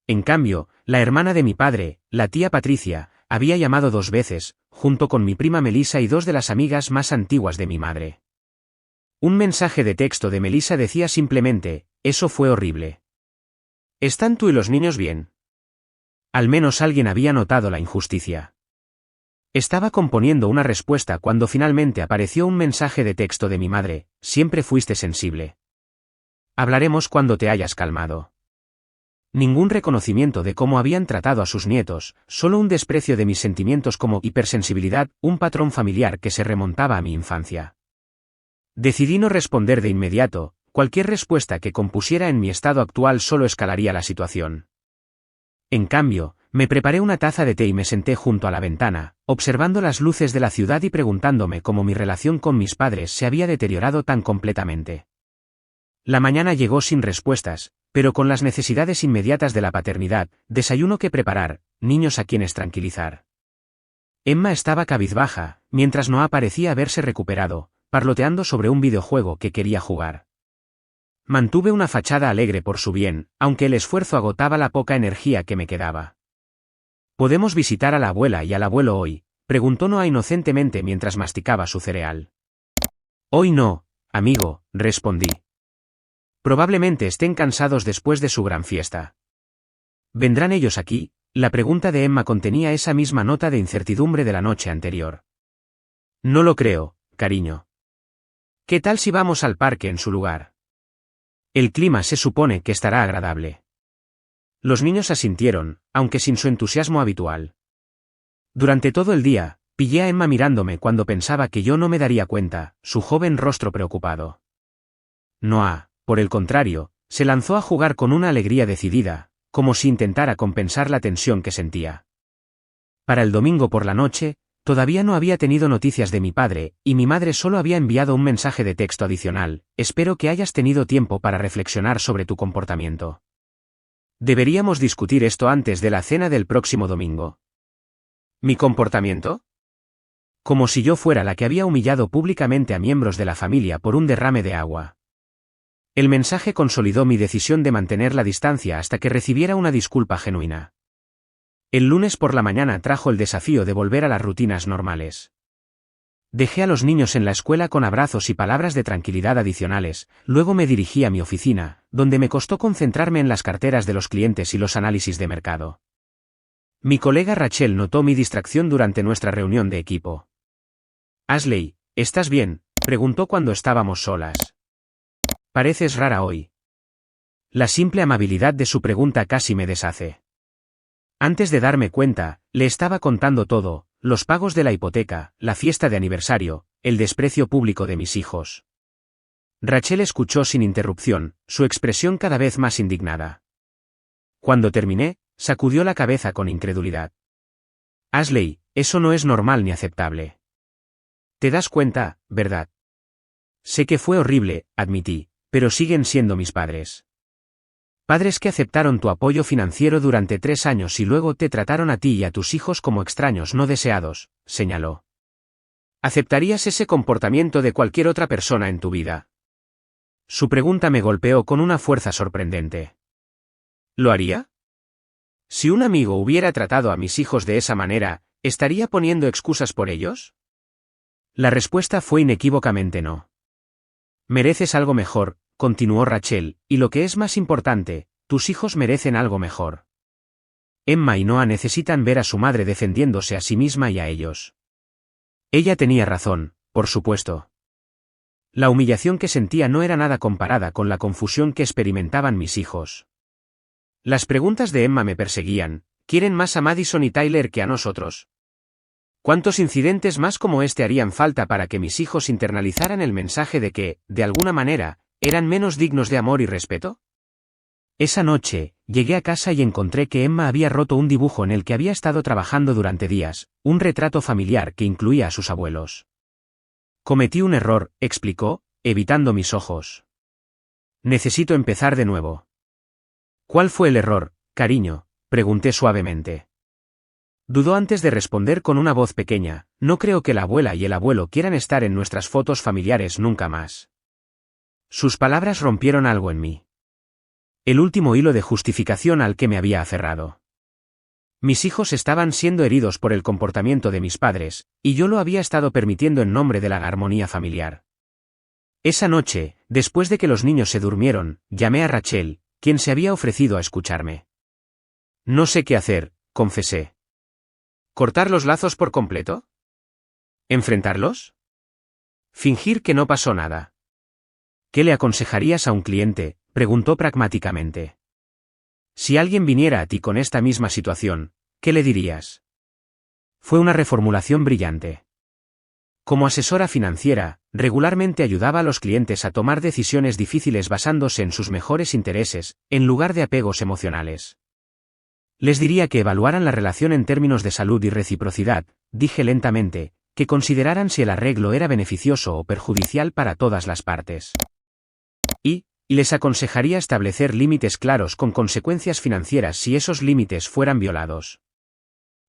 En cambio, la hermana de mi padre, la tía Patricia, había llamado 2 veces, junto con mi prima Melissa y 2 de las amigas más antiguas de mi madre. Un mensaje de texto de Melissa decía simplemente: «Eso fue horrible. ¿Están tú y los niños bien?». Al menos alguien había notado la injusticia. Estaba componiendo una respuesta cuando finalmente apareció un mensaje de texto de mi madre: «Siempre fuiste sensible. Hablaremos cuando te hayas calmado». Ningún reconocimiento de cómo habían tratado a sus nietos, solo un desprecio de mis sentimientos como hipersensibilidad, un patrón familiar que se remontaba a mi infancia. Decidí no responder de inmediato. Cualquier respuesta que compusiera en mi estado actual solo escalaría la situación. En cambio, me preparé una taza de té y me senté junto a la ventana, observando las luces de la ciudad y preguntándome cómo mi relación con mis padres se había deteriorado tan completamente. La mañana llegó sin respuestas, pero con las necesidades inmediatas de la paternidad: desayuno que preparar, niños a quienes tranquilizar. Emma estaba cabizbaja, mientras Noah parecía haberse recuperado, parloteando sobre un videojuego que quería jugar. Mantuve una fachada alegre por su bien, aunque el esfuerzo agotaba la poca energía que me quedaba. ¿Podemos visitar a la abuela y al abuelo hoy?, preguntó Noah inocentemente mientras masticaba su cereal. Hoy no, amigo, respondí. Probablemente estén cansados después de su gran fiesta. ¿Vendrán ellos aquí? La pregunta de Emma contenía esa misma nota de incertidumbre de la noche anterior. No lo creo, cariño. ¿Qué tal si vamos al parque en su lugar? El clima se supone que estará agradable. Los niños asintieron, aunque sin su entusiasmo habitual. Durante todo el día, pillé a Emma mirándome cuando pensaba que yo no me daría cuenta, su joven rostro preocupado. Noah, por el contrario, se lanzó a jugar con una alegría decidida, como si intentara compensar la tensión que sentía. Para el domingo por la noche, todavía no había tenido noticias de mi padre, y mi madre solo había enviado un mensaje de texto adicional: «Espero que hayas tenido tiempo para reflexionar sobre tu comportamiento. Deberíamos discutir esto antes de la cena del próximo domingo». ¿Mi comportamiento? Como si yo fuera la que había humillado públicamente a miembros de la familia por un derrame de agua. El mensaje consolidó mi decisión de mantener la distancia hasta que recibiera una disculpa genuina. El lunes por la mañana trajo el desafío de volver a las rutinas normales. Dejé a los niños en la escuela con abrazos y palabras de tranquilidad adicionales, luego me dirigí a mi oficina, donde me costó concentrarme en las carteras de los clientes y los análisis de mercado. Mi colega Rachel notó mi distracción durante nuestra reunión de equipo. «Ashley, ¿estás bien?», preguntó cuando estábamos solas. «Pareces rara hoy». La simple amabilidad de su pregunta casi me deshace. Antes de darme cuenta, le estaba contando todo: los pagos de la hipoteca, la fiesta de aniversario, el desprecio público de mis hijos. Rachel escuchó sin interrupción, su expresión cada vez más indignada. Cuando terminé, sacudió la cabeza con incredulidad. «Ashley, eso no es normal ni aceptable. Te das cuenta, ¿verdad? Sé que fue horrible», admití, «pero siguen siendo mis padres. Padres que aceptaron tu apoyo financiero durante 3 años y luego te trataron a ti y a tus hijos como extraños no deseados», señaló. «¿Aceptarías ese comportamiento de cualquier otra persona en tu vida?». Su pregunta me golpeó con una fuerza sorprendente. ¿Lo haría? Si un amigo hubiera tratado a mis hijos de esa manera, ¿estaría poniendo excusas por ellos? La respuesta fue inequívocamente no. «Mereces algo mejor», continuó Rachel, «y lo que es más importante, tus hijos merecen algo mejor». Emma y Noah necesitan ver a su madre defendiéndose a sí misma y a ellos. Ella tenía razón, por supuesto. La humillación que sentía no era nada comparada con la confusión que experimentaban mis hijos. Las preguntas de Emma me perseguían: ¿quieren más a Madison y Tyler que a nosotros? ¿Cuántos incidentes más como este harían falta para que mis hijos internalizaran el mensaje de que, de alguna manera, eran menos dignos de amor y respeto? Esa noche, llegué a casa y encontré que Emma había roto un dibujo en el que había estado trabajando durante días, un retrato familiar que incluía a sus abuelos. Cometí un error, explicó, evitando mis ojos. Necesito empezar de nuevo. ¿Cuál fue el error, cariño?, pregunté suavemente. Dudó antes de responder con una voz pequeña: no creo que la abuela y el abuelo quieran estar en nuestras fotos familiares nunca más. Sus palabras rompieron algo en mí. El último hilo de justificación al que me había aferrado. Mis hijos estaban siendo heridos por el comportamiento de mis padres, y yo lo había estado permitiendo en nombre de la armonía familiar. Esa noche, después de que los niños se durmieron, llamé a Rachel, quien se había ofrecido a escucharme. No sé qué hacer, confesé. ¿Cortar los lazos por completo? ¿Enfrentarlos? ¿Fingir que no pasó nada? ¿Qué le aconsejarías a un cliente?, preguntó pragmáticamente. Si alguien viniera a ti con esta misma situación, ¿qué le dirías? Fue una reformulación brillante. Como asesora financiera, regularmente ayudaba a los clientes a tomar decisiones difíciles basándose en sus mejores intereses, en lugar de apegos emocionales. Les diría que evaluaran la relación en términos de salud y reciprocidad, dije lentamente, que consideraran si el arreglo era beneficioso o perjudicial para todas las partes. Y les aconsejaría establecer límites claros con consecuencias financieras si esos límites fueran violados.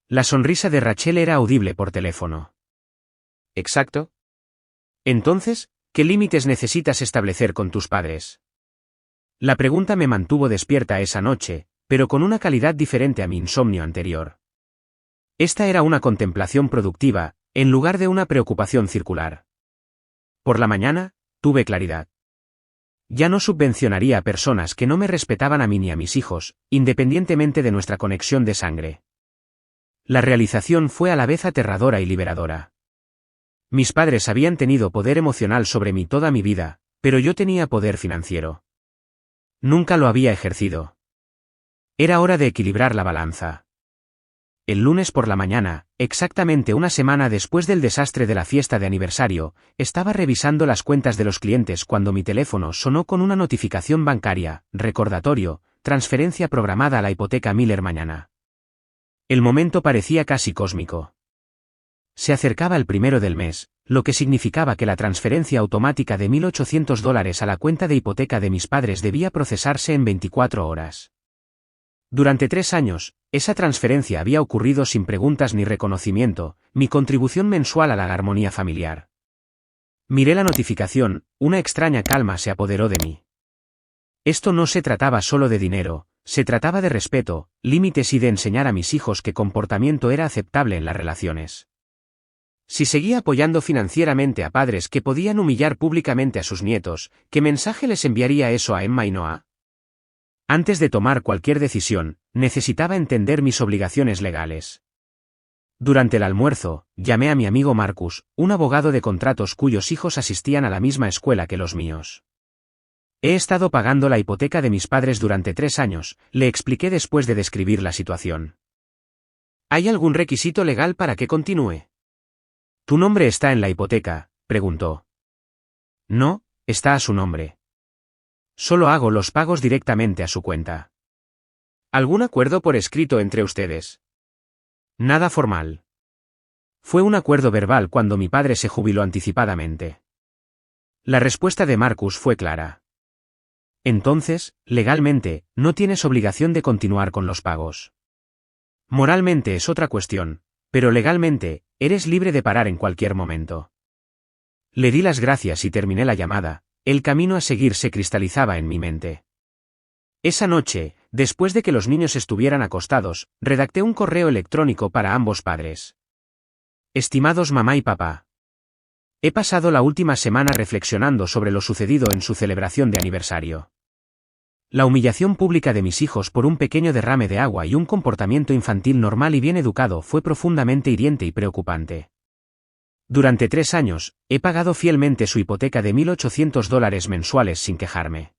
La sonrisa de Rachel era audible por teléfono. ¿Exacto? Entonces, ¿qué límites necesitas establecer con tus padres? La pregunta me mantuvo despierta esa noche, pero con una calidad diferente a mi insomnio anterior. Esta era una contemplación productiva, en lugar de una preocupación circular. Por la mañana, tuve claridad. Ya no subvencionaría a personas que no me respetaban a mí ni a mis hijos, independientemente de nuestra conexión de sangre. La realización fue a la vez aterradora y liberadora. Mis padres habían tenido poder emocional sobre mí toda mi vida, pero yo tenía poder financiero. Nunca lo había ejercido. Era hora de equilibrar la balanza. El lunes por la mañana, exactamente una semana después del desastre de la fiesta de aniversario, estaba revisando las cuentas de los clientes cuando mi teléfono sonó con una notificación bancaria: recordatorio, transferencia programada a la hipoteca Miller mañana. El momento parecía casi cósmico. Se acercaba el primero del mes, lo que significaba que la transferencia automática de $1.800 a la cuenta de hipoteca de mis padres debía procesarse en 24 horas. Durante 3 años, esa transferencia había ocurrido sin preguntas ni reconocimiento, mi contribución mensual a la armonía familiar. Miré la notificación, una extraña calma se apoderó de mí. Esto no se trataba solo de dinero, se trataba de respeto, límites y de enseñar a mis hijos qué comportamiento era aceptable en las relaciones. Si seguía apoyando financieramente a padres que podían humillar públicamente a sus nietos, ¿qué mensaje les enviaría eso a Emma y Noah? Antes de tomar cualquier decisión, necesitaba entender mis obligaciones legales. Durante el almuerzo, llamé a mi amigo Marcus, un abogado de contratos cuyos hijos asistían a la misma escuela que los míos. He estado pagando la hipoteca de mis padres durante 3 años, le expliqué después de describir la situación. ¿Hay algún requisito legal para que continúe? ¿Tu nombre está en la hipoteca?, preguntó. No, está a su nombre. Solo hago los pagos directamente a su cuenta. ¿Algún acuerdo por escrito entre ustedes? Nada formal. Fue un acuerdo verbal cuando mi padre se jubiló anticipadamente. La respuesta de Marcus fue clara. Entonces, legalmente, no tienes obligación de continuar con los pagos. Moralmente es otra cuestión, pero legalmente, eres libre de parar en cualquier momento. Le di las gracias y terminé la llamada. El camino a seguir se cristalizaba en mi mente. Esa noche, después de que los niños estuvieran acostados, redacté un correo electrónico para ambos padres. Estimados mamá y papá. He pasado la última semana reflexionando sobre lo sucedido en su celebración de aniversario. La humillación pública de mis hijos por un pequeño derrame de agua y un comportamiento infantil normal y bien educado fue profundamente hiriente y preocupante. Durante 3 años, he pagado fielmente su hipoteca de $1.800 mensuales sin quejarme.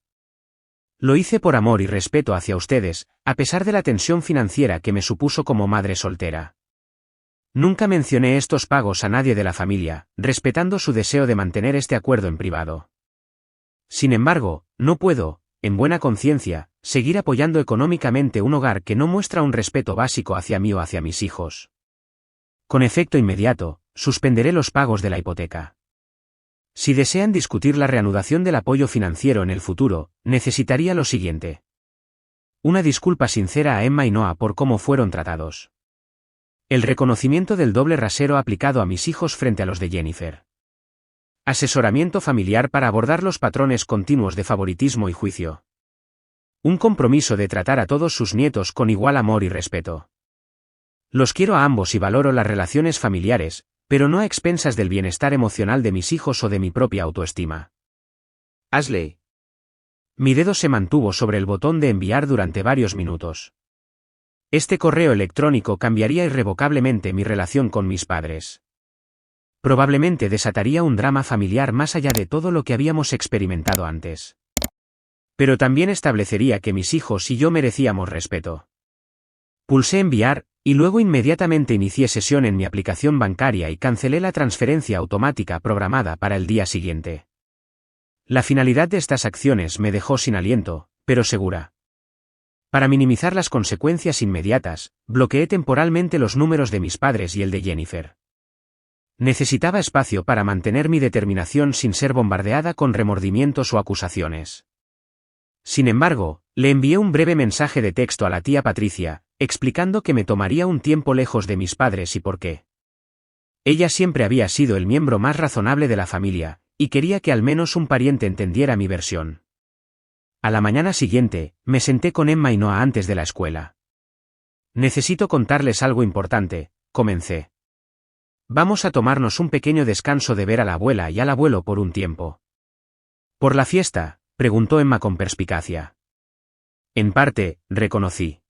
Lo hice por amor y respeto hacia ustedes, a pesar de la tensión financiera que me supuso como madre soltera. Nunca mencioné estos pagos a nadie de la familia, respetando su deseo de mantener este acuerdo en privado. Sin embargo, no puedo, en buena conciencia, seguir apoyando económicamente un hogar que no muestra un respeto básico hacia mí o hacia mis hijos. Con efecto inmediato, suspenderé los pagos de la hipoteca. Si desean discutir la reanudación del apoyo financiero en el futuro, necesitaría lo siguiente. Una disculpa sincera a Emma y Noah por cómo fueron tratados. El reconocimiento del doble rasero aplicado a mis hijos frente a los de Jennifer. Asesoramiento familiar para abordar los patrones continuos de favoritismo y juicio. Un compromiso de tratar a todos sus nietos con igual amor y respeto. Los quiero a ambos y valoro las relaciones familiares, pero no a expensas del bienestar emocional de mis hijos o de mi propia autoestima. Ashley. Mi dedo se mantuvo sobre el botón de enviar durante varios minutos. Este correo electrónico cambiaría irrevocablemente mi relación con mis padres. Probablemente desataría un drama familiar más allá de todo lo que habíamos experimentado antes. Pero también establecería que mis hijos y yo merecíamos respeto. Pulsé enviar, y luego inmediatamente inicié sesión en mi aplicación bancaria y cancelé la transferencia automática programada para el día siguiente. La finalidad de estas acciones me dejó sin aliento, pero segura. Para minimizar las consecuencias inmediatas, bloqueé temporalmente los números de mis padres y el de Jennifer. Necesitaba espacio para mantener mi determinación sin ser bombardeada con remordimientos o acusaciones. Sin embargo, le envié un breve mensaje de texto a la tía Patricia, explicando que me tomaría un tiempo lejos de mis padres y por qué. Ella siempre había sido el miembro más razonable de la familia, y quería que al menos un pariente entendiera mi versión. A la mañana siguiente, me senté con Emma y Noah antes de la escuela. Necesito contarles algo importante, comencé. Vamos a tomarnos un pequeño descanso de ver a la abuela y al abuelo por un tiempo. ¿Por la fiesta?, preguntó Emma con perspicacia. En parte, reconocí.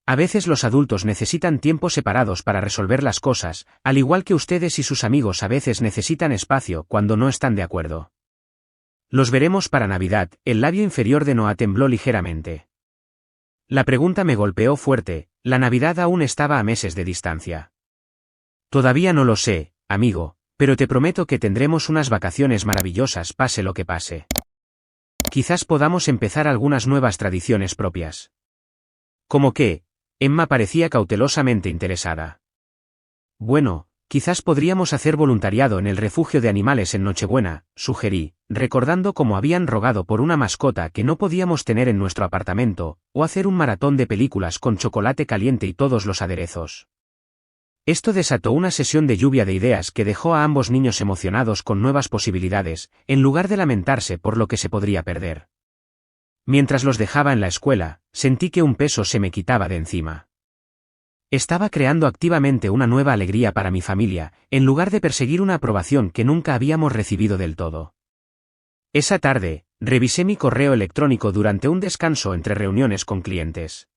A veces los adultos necesitan tiempos separados para resolver las cosas, al igual que ustedes y sus amigos a veces necesitan espacio cuando no están de acuerdo. Los veremos para Navidad. El labio inferior de Noah tembló ligeramente. La pregunta me golpeó fuerte, la Navidad aún estaba a meses de distancia. Todavía no lo sé, amigo, pero te prometo que tendremos unas vacaciones maravillosas pase lo que pase. Quizás podamos empezar algunas nuevas tradiciones propias. ¿Cómo qué? Emma parecía cautelosamente interesada. Bueno, quizás podríamos hacer voluntariado en el refugio de animales en Nochebuena, sugerí, recordando cómo habían rogado por una mascota que no podíamos tener en nuestro apartamento, o hacer un maratón de películas con chocolate caliente y todos los aderezos. Esto desató una sesión de lluvia de ideas que dejó a ambos niños emocionados con nuevas posibilidades, en lugar de lamentarse por lo que se podría perder. Mientras los dejaba en la escuela, sentí que un peso se me quitaba de encima. Estaba creando activamente una nueva alegría para mi familia, en lugar de perseguir una aprobación que nunca habíamos recibido del todo. Esa tarde, revisé mi correo electrónico durante un descanso entre reuniones con clientes.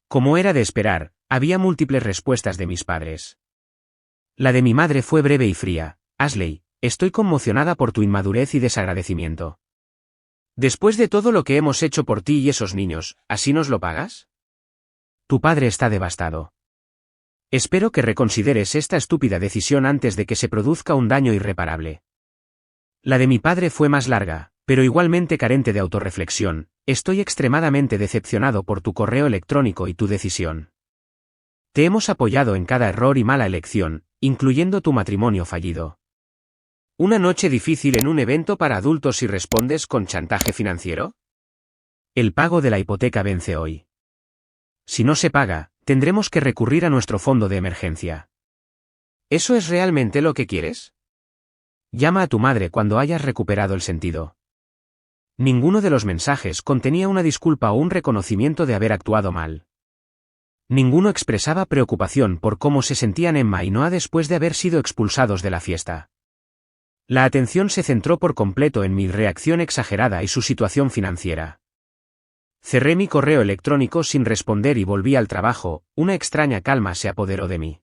Como era de esperar, había múltiples respuestas de mis padres. La de mi madre fue breve y fría. Ashley, estoy conmocionada por tu inmadurez y desagradecimiento. Después de todo lo que hemos hecho por ti y esos niños, ¿así nos lo pagas? Tu padre está devastado. Espero que reconsideres esta estúpida decisión antes de que se produzca un daño irreparable. La de mi padre fue más larga, pero igualmente carente de autorreflexión. Estoy extremadamente decepcionado por tu correo electrónico y tu decisión. Te hemos apoyado en cada error y mala elección, incluyendo tu matrimonio fallido. ¿Una noche difícil en un evento para adultos y respondes con chantaje financiero? El pago de la hipoteca vence hoy. Si no se paga, tendremos que recurrir a nuestro fondo de emergencia. ¿Eso es realmente lo que quieres? Llama a tu madre cuando hayas recuperado el sentido. Ninguno de los mensajes contenía una disculpa o un reconocimiento de haber actuado mal. Ninguno expresaba preocupación por cómo se sentían Emma y Noah después de haber sido expulsados de la fiesta. La atención se centró por completo en mi reacción exagerada y su situación financiera. Cerré mi correo electrónico sin responder y volví al trabajo. Una extraña calma se apoderó de mí.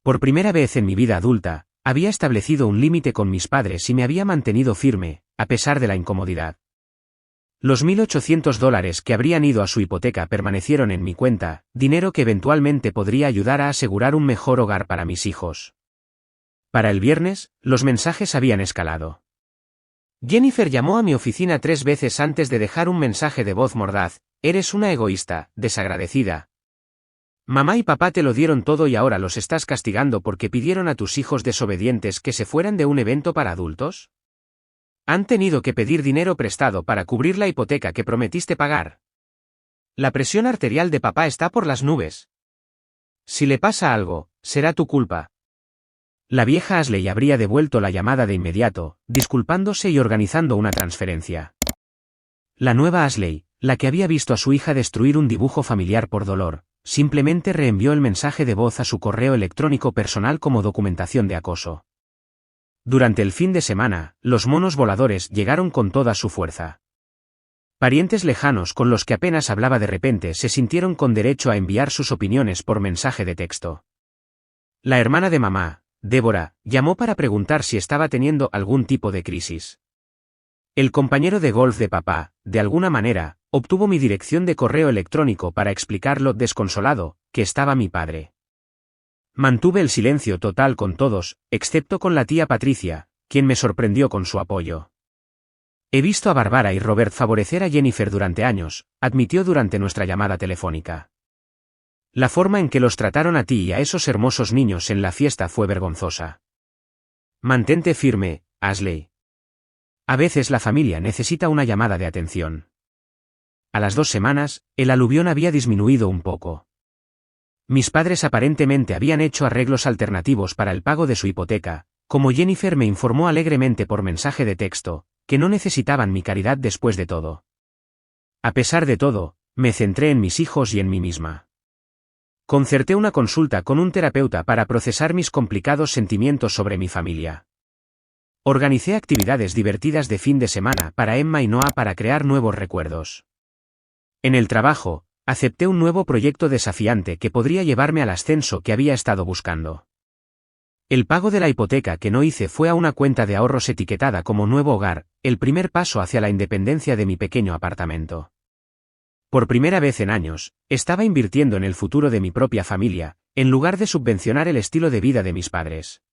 Por primera vez en mi vida adulta, había establecido un límite con mis padres y me había mantenido firme, a pesar de la incomodidad. Los $1.800 que habrían ido a su hipoteca permanecieron en mi cuenta, dinero que eventualmente podría ayudar a asegurar un mejor hogar para mis hijos. Para el viernes, los mensajes habían escalado. Jennifer llamó a mi oficina 3 veces antes de dejar un mensaje de voz mordaz. Eres una egoísta, desagradecida. Mamá y papá te lo dieron todo y ahora los estás castigando porque pidieron a tus hijos desobedientes que se fueran de un evento para adultos. ¿Han tenido que pedir dinero prestado para cubrir la hipoteca que prometiste pagar? La presión arterial de papá está por las nubes. Si le pasa algo, será tu culpa. La vieja Ashley habría devuelto la llamada de inmediato, disculpándose y organizando una transferencia. La nueva Ashley, la que había visto a su hija destruir un dibujo familiar por dolor, simplemente reenvió el mensaje de voz a su correo electrónico personal como documentación de acoso. Durante el fin de semana, los monos voladores llegaron con toda su fuerza. Parientes lejanos con los que apenas hablaba de repente se sintieron con derecho a enviar sus opiniones por mensaje de texto. La hermana de mamá, Débora, llamó para preguntar si estaba teniendo algún tipo de crisis. El compañero de golf de papá, de alguna manera, obtuvo mi dirección de correo electrónico para explicar lo desconsolado que estaba mi padre. Mantuve el silencio total con todos, excepto con la tía Patricia, quien me sorprendió con su apoyo. He visto a Bárbara y Robert favorecer a Jennifer durante años, admitió durante nuestra llamada telefónica. La forma en que los trataron a ti y a esos hermosos niños en la fiesta fue vergonzosa. Mantente firme, Ashley. A veces la familia necesita una llamada de atención. A las 2 semanas, el aluvión había disminuido un poco. Mis padres aparentemente habían hecho arreglos alternativos para el pago de su hipoteca, como Jennifer me informó alegremente por mensaje de texto, que no necesitaban mi caridad después de todo. A pesar de todo, me centré en mis hijos y en mí misma. Concerté una consulta con un terapeuta para procesar mis complicados sentimientos sobre mi familia. Organicé actividades divertidas de fin de semana para Emma y Noah para crear nuevos recuerdos. En el trabajo, acepté un nuevo proyecto desafiante que podría llevarme al ascenso que había estado buscando. El pago de la hipoteca que no hice fue a una cuenta de ahorros etiquetada como nuevo hogar, el primer paso hacia la independencia de mi pequeño apartamento. Por primera vez en años, estaba invirtiendo en el futuro de mi propia familia, en lugar de subvencionar el estilo de vida de mis padres.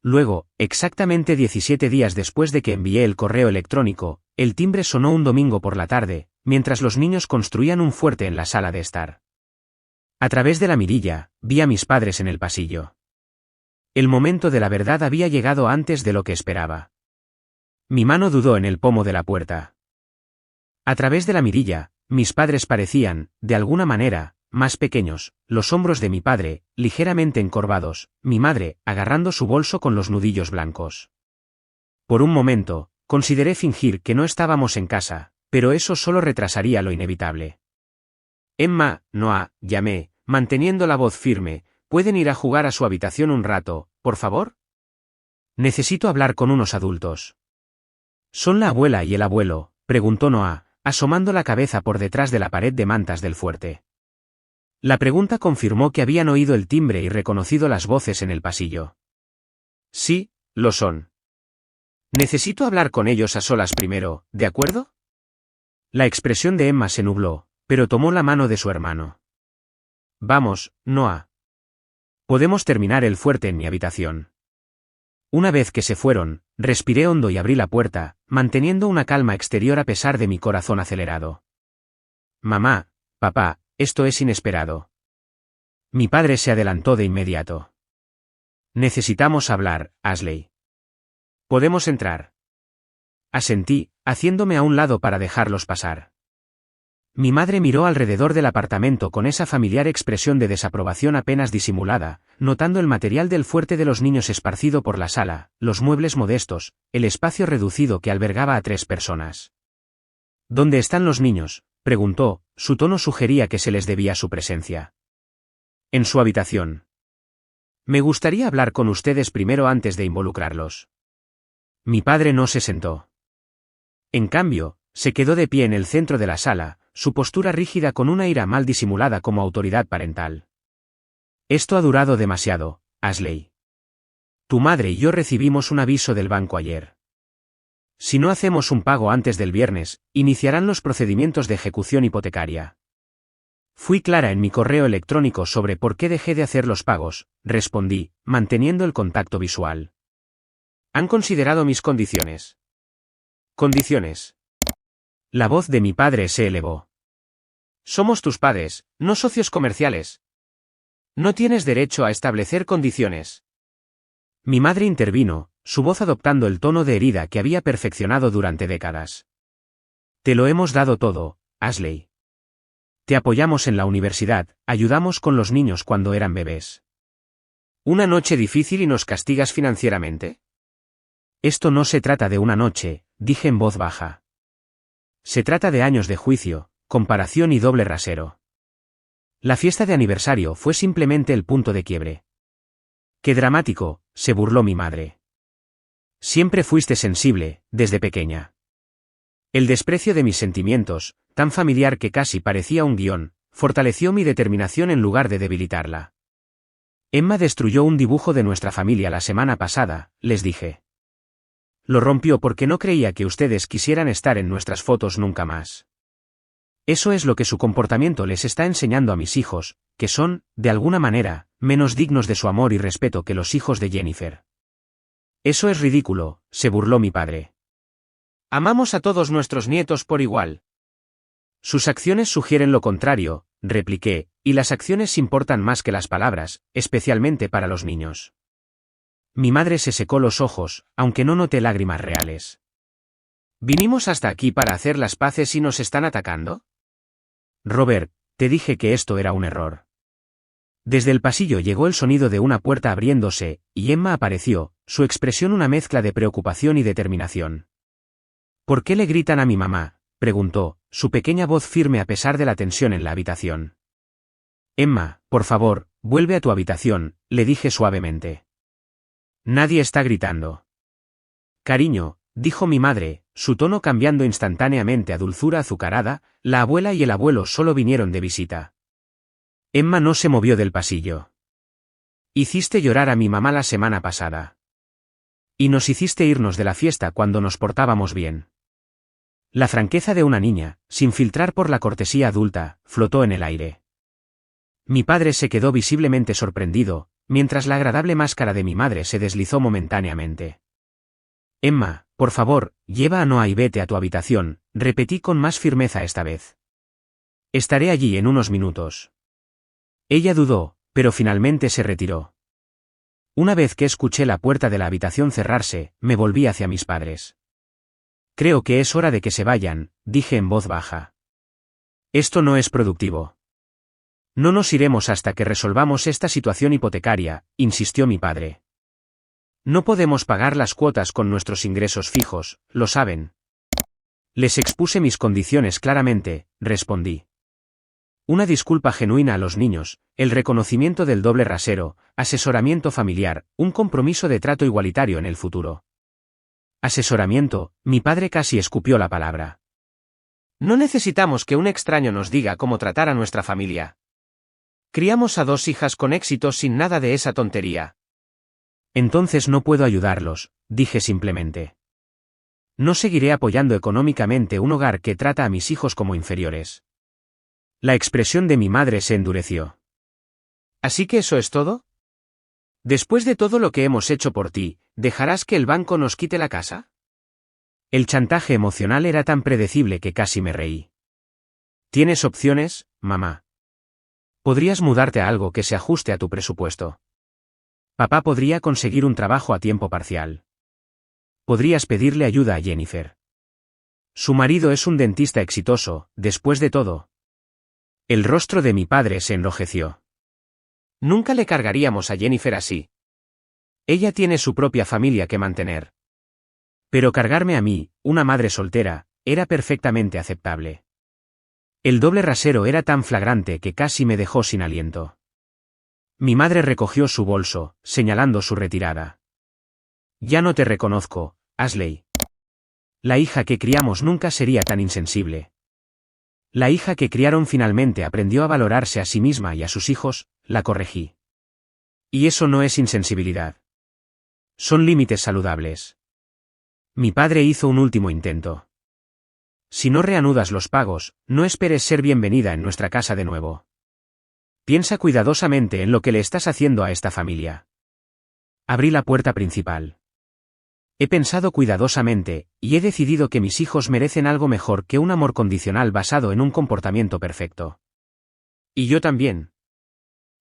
Luego, exactamente 17 días después de que envié el correo electrónico, el timbre sonó un domingo por la tarde, mientras los niños construían un fuerte en la sala de estar. A través de la mirilla, vi a mis padres en el pasillo. El momento de la verdad había llegado antes de lo que esperaba. Mi mano dudó en el pomo de la puerta. A través de la mirilla, mis padres parecían, de alguna manera, más pequeños, los hombros de mi padre, ligeramente encorvados, mi madre, agarrando su bolso con los nudillos blancos. Por un momento, consideré fingir que no estábamos en casa, pero eso solo retrasaría lo inevitable. Emma, Noah, llamé, manteniendo la voz firme, ¿pueden ir a jugar a su habitación un rato, por favor? Necesito hablar con unos adultos. ¿Son la abuela y el abuelo?, preguntó Noah, asomando la cabeza por detrás de la pared de mantas del fuerte. La pregunta confirmó que habían oído el timbre y reconocido las voces en el pasillo. Sí, lo son. Necesito hablar con ellos a solas primero, ¿de acuerdo? La expresión de Emma se nubló, pero tomó la mano de su hermano. Vamos, Noah. Podemos terminar el fuerte en mi habitación. Una vez que se fueron, respiré hondo y abrí la puerta, manteniendo una calma exterior a pesar de mi corazón acelerado. Mamá, papá, esto es inesperado. Mi padre se adelantó de inmediato. Necesitamos hablar, Ashley. ¿Podemos entrar? Asentí, haciéndome a un lado para dejarlos pasar. Mi madre miró alrededor del apartamento con esa familiar expresión de desaprobación apenas disimulada, notando el material del fuerte de los niños esparcido por la sala, los muebles modestos, el espacio reducido que albergaba a 3 personas. ¿Dónde están los niños?, preguntó, su tono sugería que se les debía su presencia. En su habitación. Me gustaría hablar con ustedes primero antes de involucrarlos. Mi padre no se sentó. En cambio, se quedó de pie en el centro de la sala, su postura rígida con una ira mal disimulada como autoridad parental. Esto ha durado demasiado, Ashley. Tu madre y yo recibimos un aviso del banco ayer. Si no hacemos un pago antes del viernes, iniciarán los procedimientos de ejecución hipotecaria. Fui clara en mi correo electrónico sobre por qué dejé de hacer los pagos, respondí, manteniendo el contacto visual. ¿Han considerado mis condiciones? ¿Condiciones? La voz de mi padre se elevó. Somos tus padres, no socios comerciales, No tienes derecho a establecer condiciones. Mi madre intervino, su voz adoptando el tono de herida que había perfeccionado durante décadas. Te lo hemos dado todo, Ashley. Te apoyamos en la universidad, ayudamos con los niños cuando eran bebés. ¿Una noche difícil y nos castigas financieramente? Esto no se trata de una noche, dije en voz baja. Se trata de años de juicio, comparación y doble rasero. La fiesta de aniversario fue simplemente el punto de quiebre. ¡Qué dramático!, se burló mi madre. Siempre fuiste sensible, desde pequeña. El desprecio de mis sentimientos, tan familiar que casi parecía un guión, fortaleció mi determinación en lugar de debilitarla. Emma destruyó un dibujo de nuestra familia la semana pasada, les dije. Lo rompió porque no creía que ustedes quisieran estar en nuestras fotos nunca más. Eso es lo que su comportamiento les está enseñando a mis hijos, que son, de alguna manera, menos dignos de su amor y respeto que los hijos de Jennifer. Eso es ridículo, se burló mi padre. Amamos a todos nuestros nietos por igual. Sus acciones sugieren lo contrario, repliqué, y las acciones importan más que las palabras, especialmente para los niños. Mi madre se secó los ojos, aunque no noté lágrimas reales. ¿Vinimos hasta aquí para hacer las paces y nos están atacando? Robert, te dije que esto era un error. Desde el pasillo llegó el sonido de una puerta abriéndose, y Emma apareció, su expresión una mezcla de preocupación y determinación. ¿Por qué le gritan a mi mamá?, preguntó, su pequeña voz firme a pesar de la tensión en la habitación. Emma, por favor, vuelve a tu habitación, le dije suavemente. Nadie está gritando. Cariño, dijo mi madre, su tono cambiando instantáneamente a dulzura azucarada, la abuela y el abuelo solo vinieron de visita. Emma no se movió del pasillo. Hiciste llorar a mi mamá la semana pasada. Y nos hiciste irnos de la fiesta cuando nos portábamos bien. La franqueza de una niña, sin filtrar por la cortesía adulta, flotó en el aire. Mi padre se quedó visiblemente sorprendido, mientras la agradable máscara de mi madre se deslizó momentáneamente. Emma, por favor, lleva a Noah y vete a tu habitación, repetí con más firmeza esta vez. Estaré allí en unos minutos. Ella dudó, pero finalmente se retiró. Una vez que escuché la puerta de la habitación cerrarse, me volví hacia mis padres. Creo que es hora de que se vayan, dije en voz baja. Esto no es productivo. No nos iremos hasta que resolvamos esta situación hipotecaria, insistió mi padre. No podemos pagar las cuotas con nuestros ingresos fijos, lo saben. Les expuse mis condiciones claramente, respondí. Una disculpa genuina a los niños, el reconocimiento del doble rasero, asesoramiento familiar, un compromiso de trato igualitario en el futuro. Asesoramiento, mi padre casi escupió la palabra. No necesitamos que un extraño nos diga cómo tratar a nuestra familia. Criamos a 2 hijas con éxito sin nada de esa tontería. Entonces no puedo ayudarlos, dije simplemente. No seguiré apoyando económicamente un hogar que trata a mis hijos como inferiores. La expresión de mi madre se endureció. ¿Así que eso es todo? Después de todo lo que hemos hecho por ti, ¿dejarás que el banco nos quite la casa? El chantaje emocional era tan predecible que casi me reí. ¿Tienes opciones, mamá? Podrías mudarte a algo que se ajuste a tu presupuesto. Papá podría conseguir un trabajo a tiempo parcial. Podrías pedirle ayuda a Jennifer. Su marido es un dentista exitoso, después de todo. El rostro de mi padre se enrojeció. Nunca le cargaríamos a Jennifer así. Ella tiene su propia familia que mantener. Pero cargarme a mí, una madre soltera, era perfectamente aceptable. El doble rasero era tan flagrante que casi me dejó sin aliento. Mi madre recogió su bolso, señalando su retirada. Ya no te reconozco, Ashley. La hija que criamos nunca sería tan insensible. La hija que criaron finalmente aprendió a valorarse a sí misma y a sus hijos, la corregí. Y eso no es insensibilidad. Son límites saludables. Mi padre hizo un último intento. Si no reanudas los pagos, no esperes ser bienvenida en nuestra casa de nuevo. Piensa cuidadosamente en lo que le estás haciendo a esta familia. Abrí la puerta principal. He pensado cuidadosamente, y he decidido que mis hijos merecen algo mejor que un amor condicional basado en un comportamiento perfecto. Y yo también.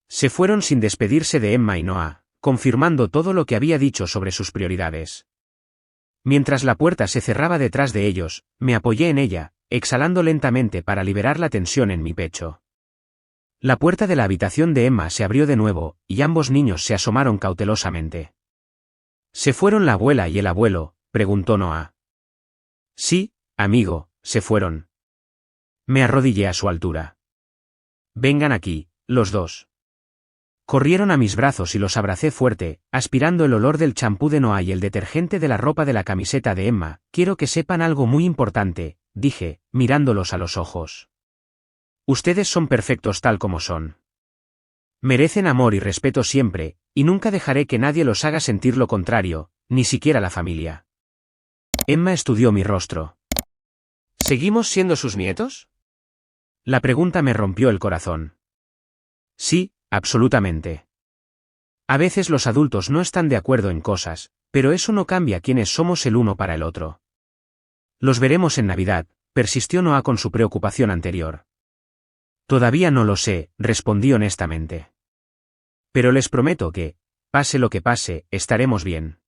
Se fueron sin despedirse de Emma y Noah, confirmando todo lo que había dicho sobre sus prioridades. Mientras la puerta se cerraba detrás de ellos, me apoyé en ella, exhalando lentamente para liberar la tensión en mi pecho. La puerta de la habitación de Emma se abrió de nuevo, y ambos niños se asomaron cautelosamente. ¿Se fueron la abuela y el abuelo?, preguntó Noah. Sí, amigo, se fueron. Me arrodillé a su altura. Vengan aquí, los dos. Corrieron a mis brazos y los abracé fuerte, aspirando el olor del champú de Noah y el detergente de la ropa de la camiseta de Emma. Quiero que sepan algo muy importante, dije, mirándolos a los ojos. Ustedes son perfectos tal como son. Merecen amor y respeto siempre, y nunca dejaré que nadie los haga sentir lo contrario, ni siquiera la familia. Emma estudió mi rostro. ¿Seguimos siendo sus nietos? La pregunta me rompió el corazón. Sí, absolutamente. A veces los adultos no están de acuerdo en cosas, pero eso no cambia quiénes somos el uno para el otro. Los veremos en Navidad, persistió Noah con su preocupación anterior. Todavía no lo sé, respondí honestamente. Pero les prometo que, pase lo que pase, estaremos bien.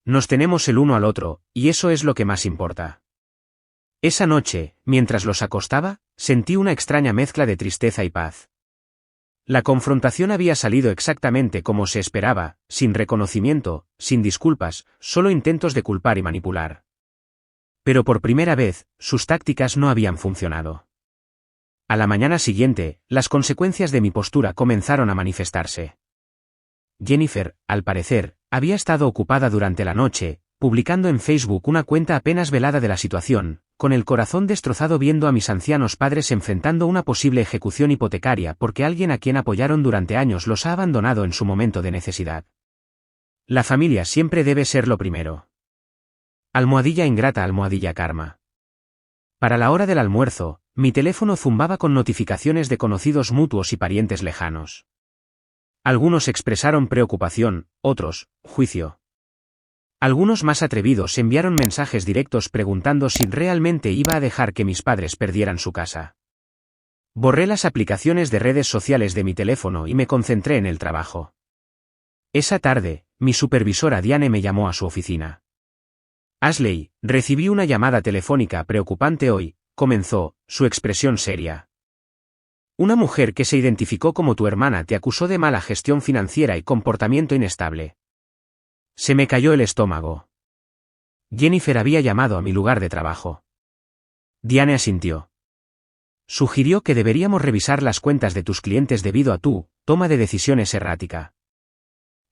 Nos tenemos el uno al otro, y eso es lo que más importa. Esa noche, mientras los acostaba, sentí una extraña mezcla de tristeza y paz. La confrontación había salido exactamente como se esperaba, sin reconocimiento, sin disculpas, solo intentos de culpar y manipular. Pero por primera vez, sus tácticas no habían funcionado. A la mañana siguiente, las consecuencias de mi postura comenzaron a manifestarse. Jennifer, al parecer, había estado ocupada durante la noche, publicando en Facebook una cuenta apenas velada de la situación, con el corazón destrozado viendo a mis ancianos padres enfrentando una posible ejecución hipotecaria porque alguien a quien apoyaron durante años los ha abandonado en su momento de necesidad. La familia siempre debe ser lo primero. Almohadilla ingrata, almohadilla karma. Para la hora del almuerzo, mi teléfono zumbaba con notificaciones de conocidos mutuos y parientes lejanos. Algunos expresaron preocupación, otros, juicio. Algunos más atrevidos enviaron mensajes directos preguntando si realmente iba a dejar que mis padres perdieran su casa. Borré las aplicaciones de redes sociales de mi teléfono y me concentré en el trabajo. Esa tarde, mi supervisora Diane me llamó a su oficina. Ashley, recibí una llamada telefónica preocupante hoy, comenzó, su expresión seria. Una mujer que se identificó como tu hermana te acusó de mala gestión financiera y comportamiento inestable. Se me cayó el estómago. Jennifer había llamado a mi lugar de trabajo. Diane asintió. Sugirió que deberíamos revisar las cuentas de tus clientes debido a tu toma de decisiones errática.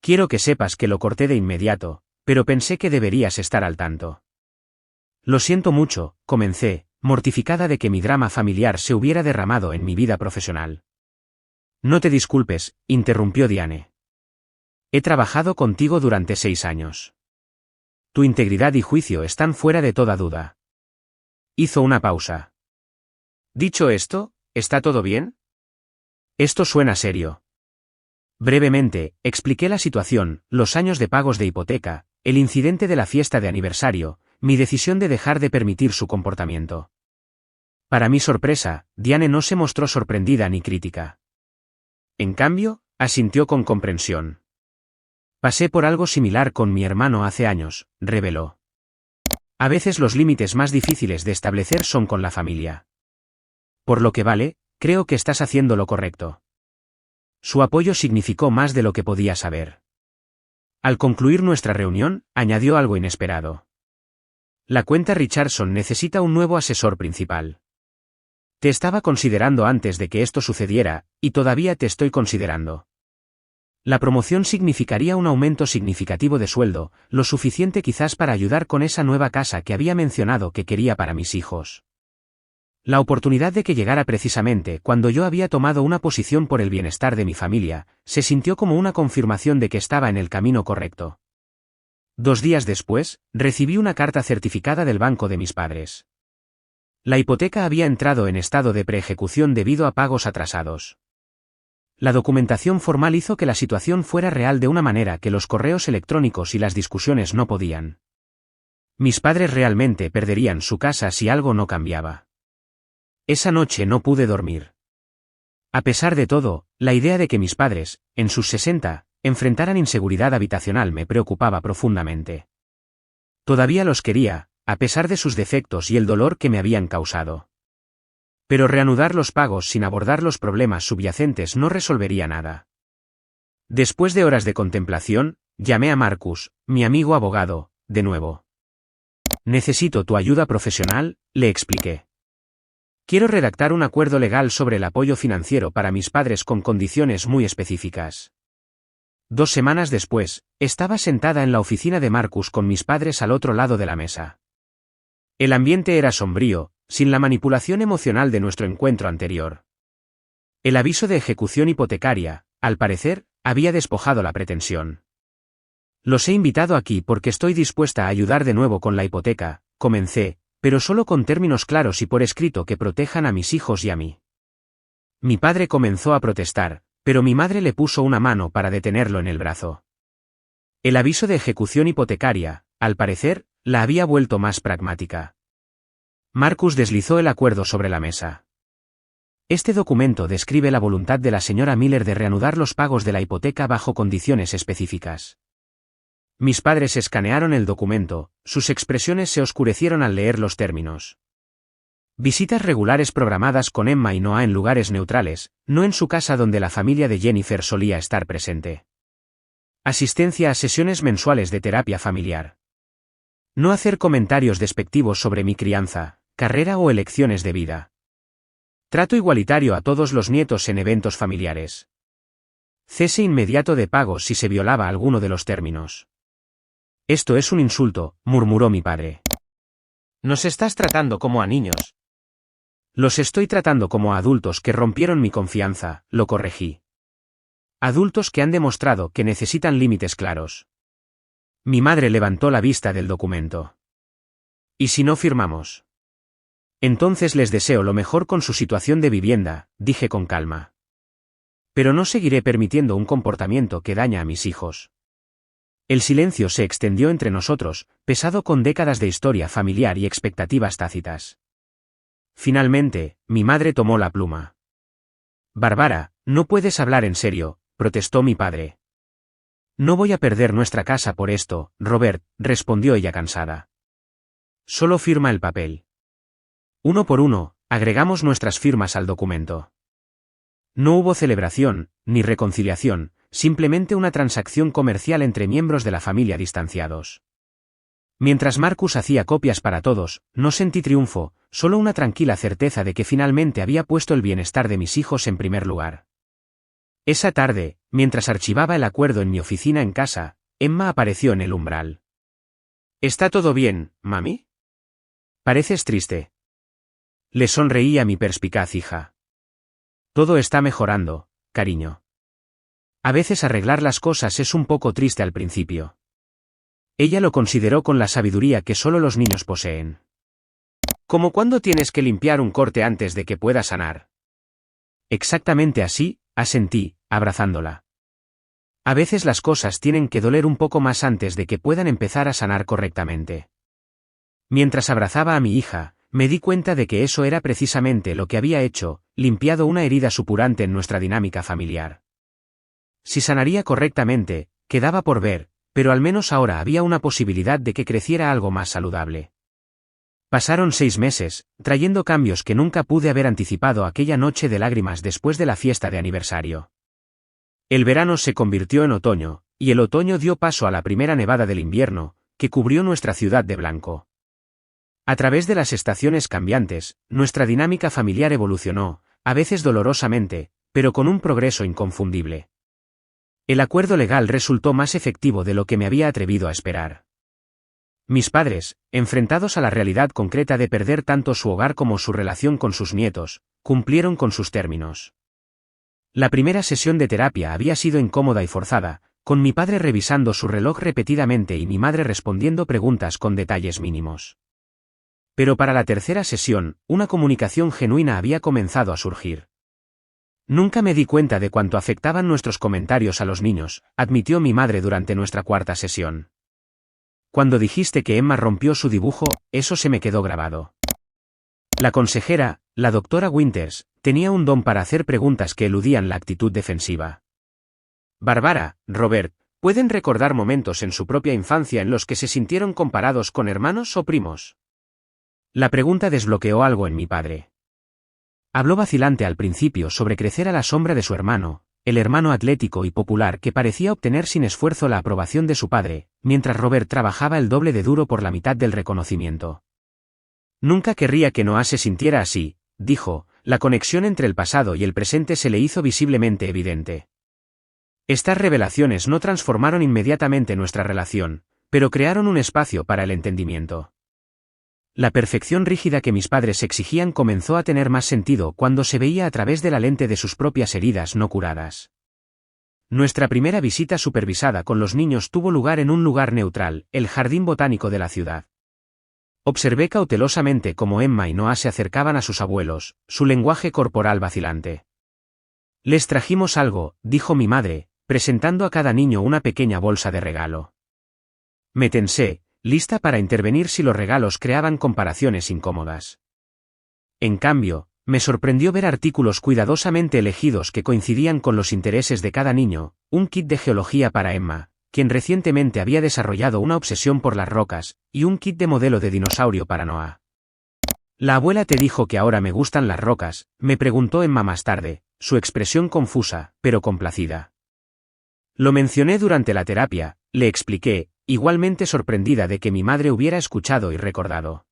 Quiero que sepas que lo corté de inmediato, pero pensé que deberías estar al tanto. Lo siento mucho, comencé, mortificada de que mi drama familiar se hubiera derramado en mi vida profesional. No te disculpes, interrumpió Diane. He trabajado contigo durante 6 años. Tu integridad y juicio están fuera de toda duda. Hizo una pausa. Dicho esto, ¿está todo bien? Esto suena serio. Brevemente, expliqué la situación, los años de pagos de hipoteca, el incidente de la fiesta de aniversario, mi decisión de dejar de permitir su comportamiento. Para mi sorpresa, Diane no se mostró sorprendida ni crítica. En cambio, asintió con comprensión. Pasé por algo similar con mi hermano hace años, reveló. A veces los límites más difíciles de establecer son con la familia. Por lo que vale, creo que estás haciendo lo correcto. Su apoyo significó más de lo que podía saber. Al concluir nuestra reunión, añadió algo inesperado. La cuenta Richardson necesita un nuevo asesor principal. Te estaba considerando antes de que esto sucediera, y todavía te estoy considerando. La promoción significaría un aumento significativo de sueldo, lo suficiente quizás para ayudar con esa nueva casa que había mencionado que quería para mis hijos. La oportunidad de que llegara precisamente cuando yo había tomado una posición por el bienestar de mi familia, se sintió como una confirmación de que estaba en el camino correcto. 2 días después, recibí una carta certificada del banco de mis padres. La hipoteca había entrado en estado de preejecución debido a pagos atrasados. La documentación formal hizo que la situación fuera real de una manera que los correos electrónicos y las discusiones no podían. Mis padres realmente perderían su casa si algo no cambiaba. Esa noche no pude dormir. A pesar de todo, la idea de que mis padres, en sus 60, enfrentaran inseguridad habitacional me preocupaba profundamente. Todavía los quería, a pesar de sus defectos y el dolor que me habían causado. Pero reanudar los pagos sin abordar los problemas subyacentes no resolvería nada. Después de horas de contemplación, llamé a Marcus, mi amigo abogado, de nuevo. Necesito tu ayuda profesional, le expliqué. Quiero redactar un acuerdo legal sobre el apoyo financiero para mis padres con condiciones muy específicas. 2 semanas después, estaba sentada en la oficina de Marcus con mis padres al otro lado de la mesa. El ambiente era sombrío, sin la manipulación emocional de nuestro encuentro anterior. El aviso de ejecución hipotecaria, al parecer, había despojado la pretensión. Los he invitado aquí porque estoy dispuesta a ayudar de nuevo con la hipoteca, comencé, pero solo con términos claros y por escrito que protejan a mis hijos y a mí. Mi padre comenzó a protestar, pero mi madre le puso una mano para detenerlo en el brazo. El aviso de ejecución hipotecaria, al parecer, la había vuelto más pragmática. Marcus deslizó el acuerdo sobre la mesa. Este documento describe la voluntad de la señora Miller de reanudar los pagos de la hipoteca bajo condiciones específicas. Mis padres escanearon el documento, sus expresiones se oscurecieron al leer los términos. Visitas regulares programadas con Emma y Noah en lugares neutrales, no en su casa donde la familia de Jennifer solía estar presente. Asistencia a sesiones mensuales de terapia familiar. No hacer comentarios despectivos sobre mi crianza, carrera o elecciones de vida. Trato igualitario a todos los nietos en eventos familiares. Cese inmediato de pagos si se violaba alguno de los términos. Esto es un insulto, murmuró mi padre. Nos estás tratando como a niños. Los estoy tratando como a adultos que rompieron mi confianza, lo corregí. Adultos que han demostrado que necesitan límites claros. Mi madre levantó la vista del documento. ¿Y si no firmamos? Entonces les deseo lo mejor con su situación de vivienda, dije con calma. Pero no seguiré permitiendo un comportamiento que daña a mis hijos. El silencio se extendió entre nosotros, pesado con décadas de historia familiar y expectativas tácitas. Finalmente, mi madre tomó la pluma. Bárbara, no puedes hablar en serio, protestó mi padre. No voy a perder nuestra casa por esto, Robert, respondió ella cansada. Solo firma el papel. Uno por uno, agregamos nuestras firmas al documento. No hubo celebración, ni reconciliación, simplemente una transacción comercial entre miembros de la familia distanciados. Mientras Marcus hacía copias para todos, no sentí triunfo, solo una tranquila certeza de que finalmente había puesto el bienestar de mis hijos en primer lugar. Esa tarde, mientras archivaba el acuerdo en mi oficina en casa, Emma apareció en el umbral. ¿Está todo bien, mami? Pareces triste. Le sonreí a mi perspicaz hija. Todo está mejorando, cariño. A veces arreglar las cosas es un poco triste al principio. Ella lo consideró con la sabiduría que solo los niños poseen. ¿Como cuando tienes que limpiar un corte antes de que pueda sanar? Exactamente así, asentí, abrazándola. A veces las cosas tienen que doler un poco más antes de que puedan empezar a sanar correctamente. Mientras abrazaba a mi hija, me di cuenta de que eso era precisamente lo que había hecho, limpiado una herida supurante en nuestra dinámica familiar. Si sanaría correctamente, quedaba por ver, pero al menos ahora había una posibilidad de que creciera algo más saludable. Pasaron 6 meses, trayendo cambios que nunca pude haber anticipado aquella noche de lágrimas después de la fiesta de aniversario. El verano se convirtió en otoño, y el otoño dio paso a la primera nevada del invierno, que cubrió nuestra ciudad de blanco. A través de las estaciones cambiantes, nuestra dinámica familiar evolucionó, a veces dolorosamente, pero con un progreso inconfundible. El acuerdo legal resultó más efectivo de lo que me había atrevido a esperar. Mis padres, enfrentados a la realidad concreta de perder tanto su hogar como su relación con sus nietos, cumplieron con sus términos. La primera sesión de terapia había sido incómoda y forzada, con mi padre revisando su reloj repetidamente y mi madre respondiendo preguntas con detalles mínimos. Pero para la tercera sesión, una comunicación genuina había comenzado a surgir. Nunca me di cuenta de cuánto afectaban nuestros comentarios a los niños, admitió mi madre durante nuestra cuarta sesión. Cuando dijiste que Emma rompió su dibujo, eso se me quedó grabado. La consejera, la doctora Winters, tenía un don para hacer preguntas que eludían la actitud defensiva. Bárbara, Robert, ¿pueden recordar momentos en su propia infancia en los que se sintieron comparados con hermanos o primos? La pregunta desbloqueó algo en mi padre. Habló vacilante al principio sobre crecer a la sombra de su hermano, el hermano atlético y popular que parecía obtener sin esfuerzo la aprobación de su padre, mientras Robert trabajaba el doble de duro por la mitad del reconocimiento. Nunca querría que Noah se sintiera así, dijo, la conexión entre el pasado y el presente se le hizo visiblemente evidente. Estas revelaciones no transformaron inmediatamente nuestra relación, pero crearon un espacio para el entendimiento. La perfección rígida que mis padres exigían comenzó a tener más sentido cuando se veía a través de la lente de sus propias heridas no curadas. Nuestra primera visita supervisada con los niños tuvo lugar en un lugar neutral, el jardín botánico de la ciudad. Observé cautelosamente cómo Emma y Noah se acercaban a sus abuelos, su lenguaje corporal vacilante. Les trajimos algo, dijo mi madre, presentando a cada niño una pequeña bolsa de regalo. Me tensé, lista para intervenir si los regalos creaban comparaciones incómodas. En cambio, me sorprendió ver artículos cuidadosamente elegidos que coincidían con los intereses de cada niño, un kit de geología para Emma, quien recientemente había desarrollado una obsesión por las rocas, y un kit de modelo de dinosaurio para Noah. ¿La abuela te dijo que ahora me gustan las rocas?, me preguntó Emma más tarde, su expresión confusa, pero complacida. Lo mencioné durante la terapia, le expliqué, igualmente sorprendida de que mi madre hubiera escuchado y recordado.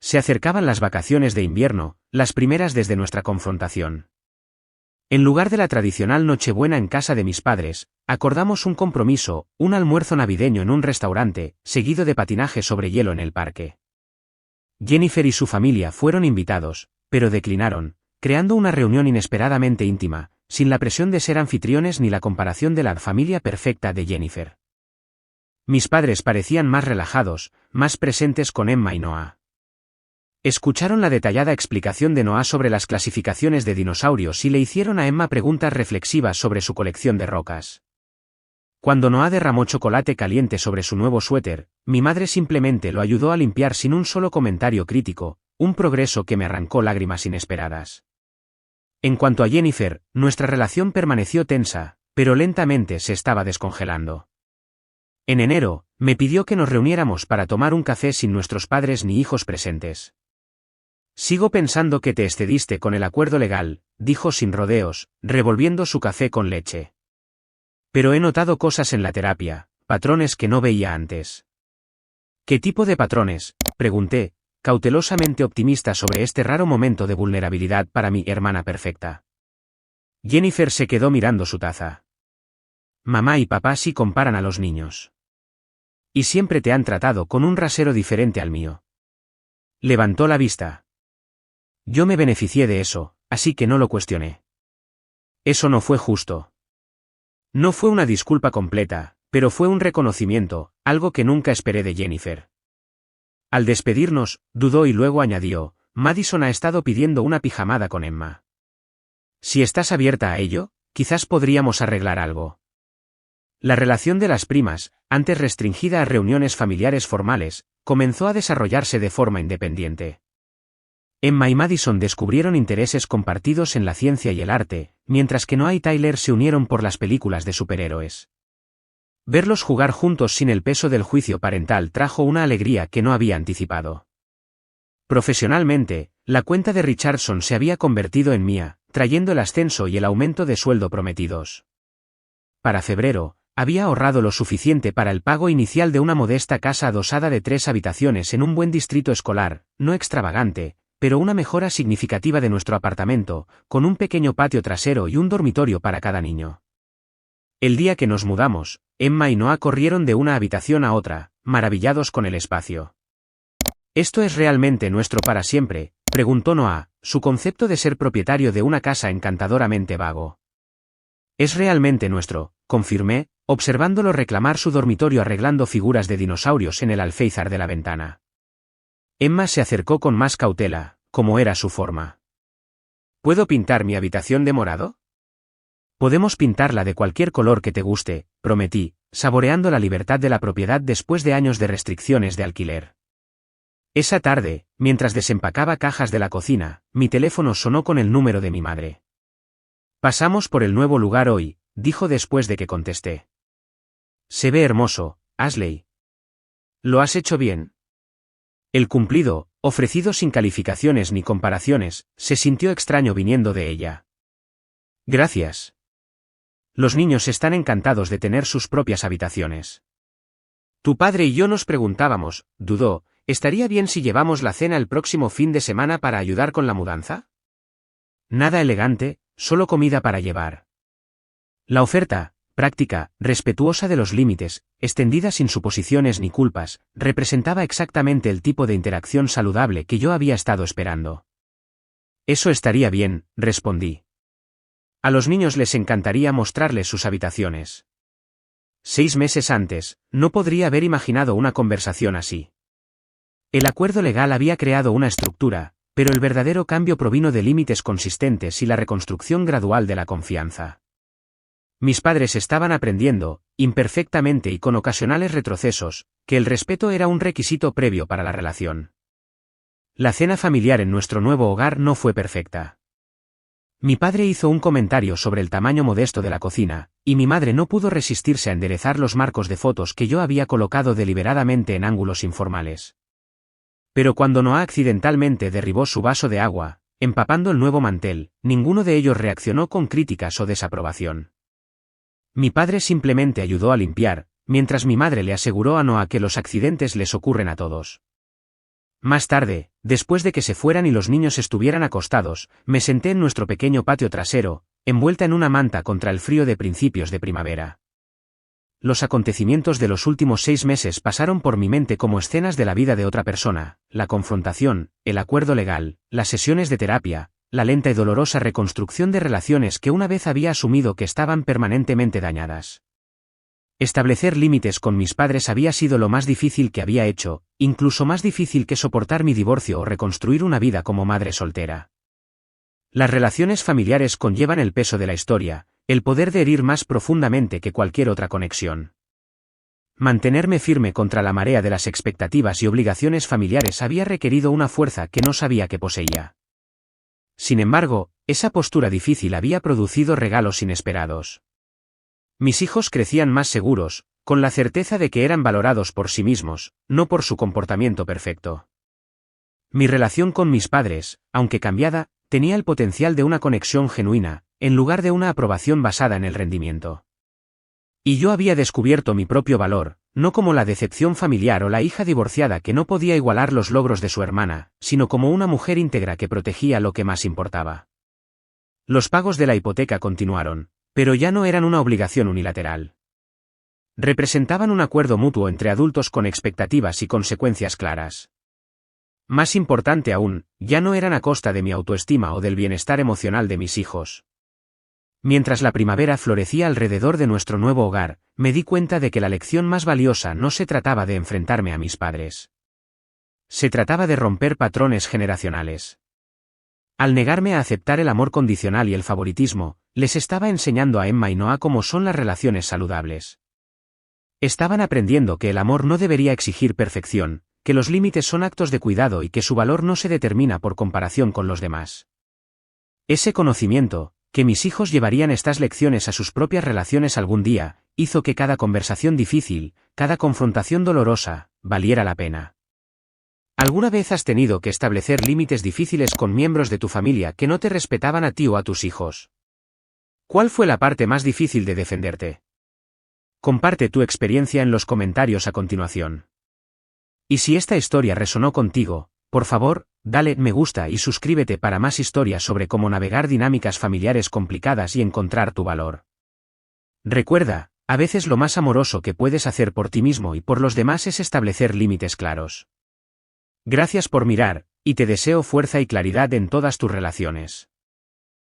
Se acercaban las vacaciones de invierno, las primeras desde nuestra confrontación. En lugar de la tradicional Nochebuena en casa de mis padres, acordamos un compromiso, un almuerzo navideño en un restaurante, seguido de patinaje sobre hielo en el parque. Jennifer y su familia fueron invitados, pero declinaron, creando una reunión inesperadamente íntima, sin la presión de ser anfitriones ni la comparación de la familia perfecta de Jennifer. Mis padres parecían más relajados, más presentes con Emma y Noah. Escucharon la detallada explicación de Noah sobre las clasificaciones de dinosaurios y le hicieron a Emma preguntas reflexivas sobre su colección de rocas. Cuando Noah derramó chocolate caliente sobre su nuevo suéter, mi madre simplemente lo ayudó a limpiar sin un solo comentario crítico, un progreso que me arrancó lágrimas inesperadas. En cuanto a Jennifer, nuestra relación permaneció tensa, pero lentamente se estaba descongelando. En enero, me pidió que nos reuniéramos para tomar un café sin nuestros padres ni hijos presentes. Sigo pensando que te excediste con el acuerdo legal, dijo sin rodeos, revolviendo su café con leche. Pero he notado cosas en la terapia, patrones que no veía antes. ¿Qué tipo de patrones?, pregunté, cautelosamente optimista sobre este raro momento de vulnerabilidad para mi hermana perfecta. Jennifer se quedó mirando su taza. Mamá y papá sí comparan a los niños. Y siempre te han tratado con un rasero diferente al mío. Levantó la vista. Yo me beneficié de eso, así que no lo cuestioné. Eso no fue justo. No fue una disculpa completa, pero fue un reconocimiento, algo que nunca esperé de Jennifer. Al despedirnos, dudó y luego añadió, Madison ha estado pidiendo una pijamada con Emma. Si estás abierta a ello, quizás podríamos arreglar algo. La relación de las primas, antes restringida a reuniones familiares formales, comenzó a desarrollarse de forma independiente. Emma y Madison descubrieron intereses compartidos en la ciencia y el arte, mientras que Noah y Tyler se unieron por las películas de superhéroes. Verlos jugar juntos sin el peso del juicio parental trajo una alegría que no había anticipado. Profesionalmente, la cuenta de Richardson se había convertido en mía, trayendo el ascenso y el aumento de sueldo prometidos. Para febrero, había ahorrado lo suficiente para el pago inicial de una modesta casa adosada de 3 habitaciones en un buen distrito escolar, no extravagante, pero una mejora significativa de nuestro apartamento, con un pequeño patio trasero y un dormitorio para cada niño. El día que nos mudamos, Emma y Noah corrieron de una habitación a otra, maravillados con el espacio. ¿Esto es realmente nuestro para siempre?, preguntó Noah, su concepto de ser propietario de una casa encantadoramente vago. Es realmente nuestro, confirmé, observándolo reclamar su dormitorio arreglando figuras de dinosaurios en el alféizar de la ventana. Emma se acercó con más cautela, como era su forma. ¿Puedo pintar mi habitación de morado? Podemos pintarla de cualquier color que te guste, prometí, saboreando la libertad de la propiedad después de años de restricciones de alquiler. Esa tarde, mientras desempacaba cajas de la cocina, mi teléfono sonó con el número de mi madre. Pasamos por el nuevo lugar hoy, dijo después de que contesté. Se ve hermoso, Ashley. ¿Lo has hecho bien? El cumplido, ofrecido sin calificaciones ni comparaciones, se sintió extraño viniendo de ella. Gracias. Los niños están encantados de tener sus propias habitaciones. Tu padre y yo nos preguntábamos, dudó, ¿estaría bien si llevamos la cena el próximo fin de semana para ayudar con la mudanza? Nada elegante, solo comida para llevar. La oferta, práctica, respetuosa de los límites, extendida sin suposiciones ni culpas, representaba exactamente el tipo de interacción saludable que yo había estado esperando. Eso estaría bien, respondí. A los niños les encantaría mostrarles sus habitaciones. 6 meses antes, no podría haber imaginado una conversación así. El acuerdo legal había creado una estructura, pero el verdadero cambio provino de límites consistentes y la reconstrucción gradual de la confianza. Mis padres estaban aprendiendo, imperfectamente y con ocasionales retrocesos, que el respeto era un requisito previo para la relación. La cena familiar en nuestro nuevo hogar no fue perfecta. Mi padre hizo un comentario sobre el tamaño modesto de la cocina, y mi madre no pudo resistirse a enderezar los marcos de fotos que yo había colocado deliberadamente en ángulos informales. Pero cuando Noah accidentalmente derribó su vaso de agua, empapando el nuevo mantel, ninguno de ellos reaccionó con críticas o desaprobación. Mi padre simplemente ayudó a limpiar, mientras mi madre le aseguró a Noah que los accidentes les ocurren a todos. Más tarde, después de que se fueran y los niños estuvieran acostados, me senté en nuestro pequeño patio trasero, envuelta en una manta contra el frío de principios de primavera. Los acontecimientos de los últimos 6 meses pasaron por mi mente como escenas de la vida de otra persona, la confrontación, el acuerdo legal, las sesiones de terapia, la lenta y dolorosa reconstrucción de relaciones que una vez había asumido que estaban permanentemente dañadas. Establecer límites con mis padres había sido lo más difícil que había hecho, incluso más difícil que soportar mi divorcio o reconstruir una vida como madre soltera. Las relaciones familiares conllevan el peso de la historia, el poder de herir más profundamente que cualquier otra conexión. Mantenerme firme contra la marea de las expectativas y obligaciones familiares había requerido una fuerza que no sabía que poseía. Sin embargo, esa postura difícil había producido regalos inesperados. Mis hijos crecían más seguros, con la certeza de que eran valorados por sí mismos, no por su comportamiento perfecto. Mi relación con mis padres, aunque cambiada, tenía el potencial de una conexión genuina, en lugar de una aprobación basada en el rendimiento. Y yo había descubierto mi propio valor, no como la decepción familiar o la hija divorciada que no podía igualar los logros de su hermana, sino como una mujer íntegra que protegía lo que más importaba. Los pagos de la hipoteca continuaron, pero ya no eran una obligación unilateral. Representaban un acuerdo mutuo entre adultos con expectativas y consecuencias claras. Más importante aún, ya no eran a costa de mi autoestima o del bienestar emocional de mis hijos. Mientras la primavera florecía alrededor de nuestro nuevo hogar, me di cuenta de que la lección más valiosa no se trataba de enfrentarme a mis padres. Se trataba de romper patrones generacionales. Al negarme a aceptar el amor condicional y el favoritismo, les estaba enseñando a Emma y Noah cómo son las relaciones saludables. Estaban aprendiendo que el amor no debería exigir perfección, que los límites son actos de cuidado y que su valor no se determina por comparación con los demás. Ese conocimiento, que mis hijos llevarían estas lecciones a sus propias relaciones algún día, hizo que cada conversación difícil, cada confrontación dolorosa, valiera la pena. ¿Alguna vez has tenido que establecer límites difíciles con miembros de tu familia que no te respetaban a ti o a tus hijos? ¿Cuál fue la parte más difícil de defenderte? Comparte tu experiencia en los comentarios a continuación. Y si esta historia resonó contigo, por favor, dale me gusta y suscríbete para más historias sobre cómo navegar dinámicas familiares complicadas y encontrar tu valor. Recuerda, a veces lo más amoroso que puedes hacer por ti mismo y por los demás es establecer límites claros. Gracias por mirar, y te deseo fuerza y claridad en todas tus relaciones.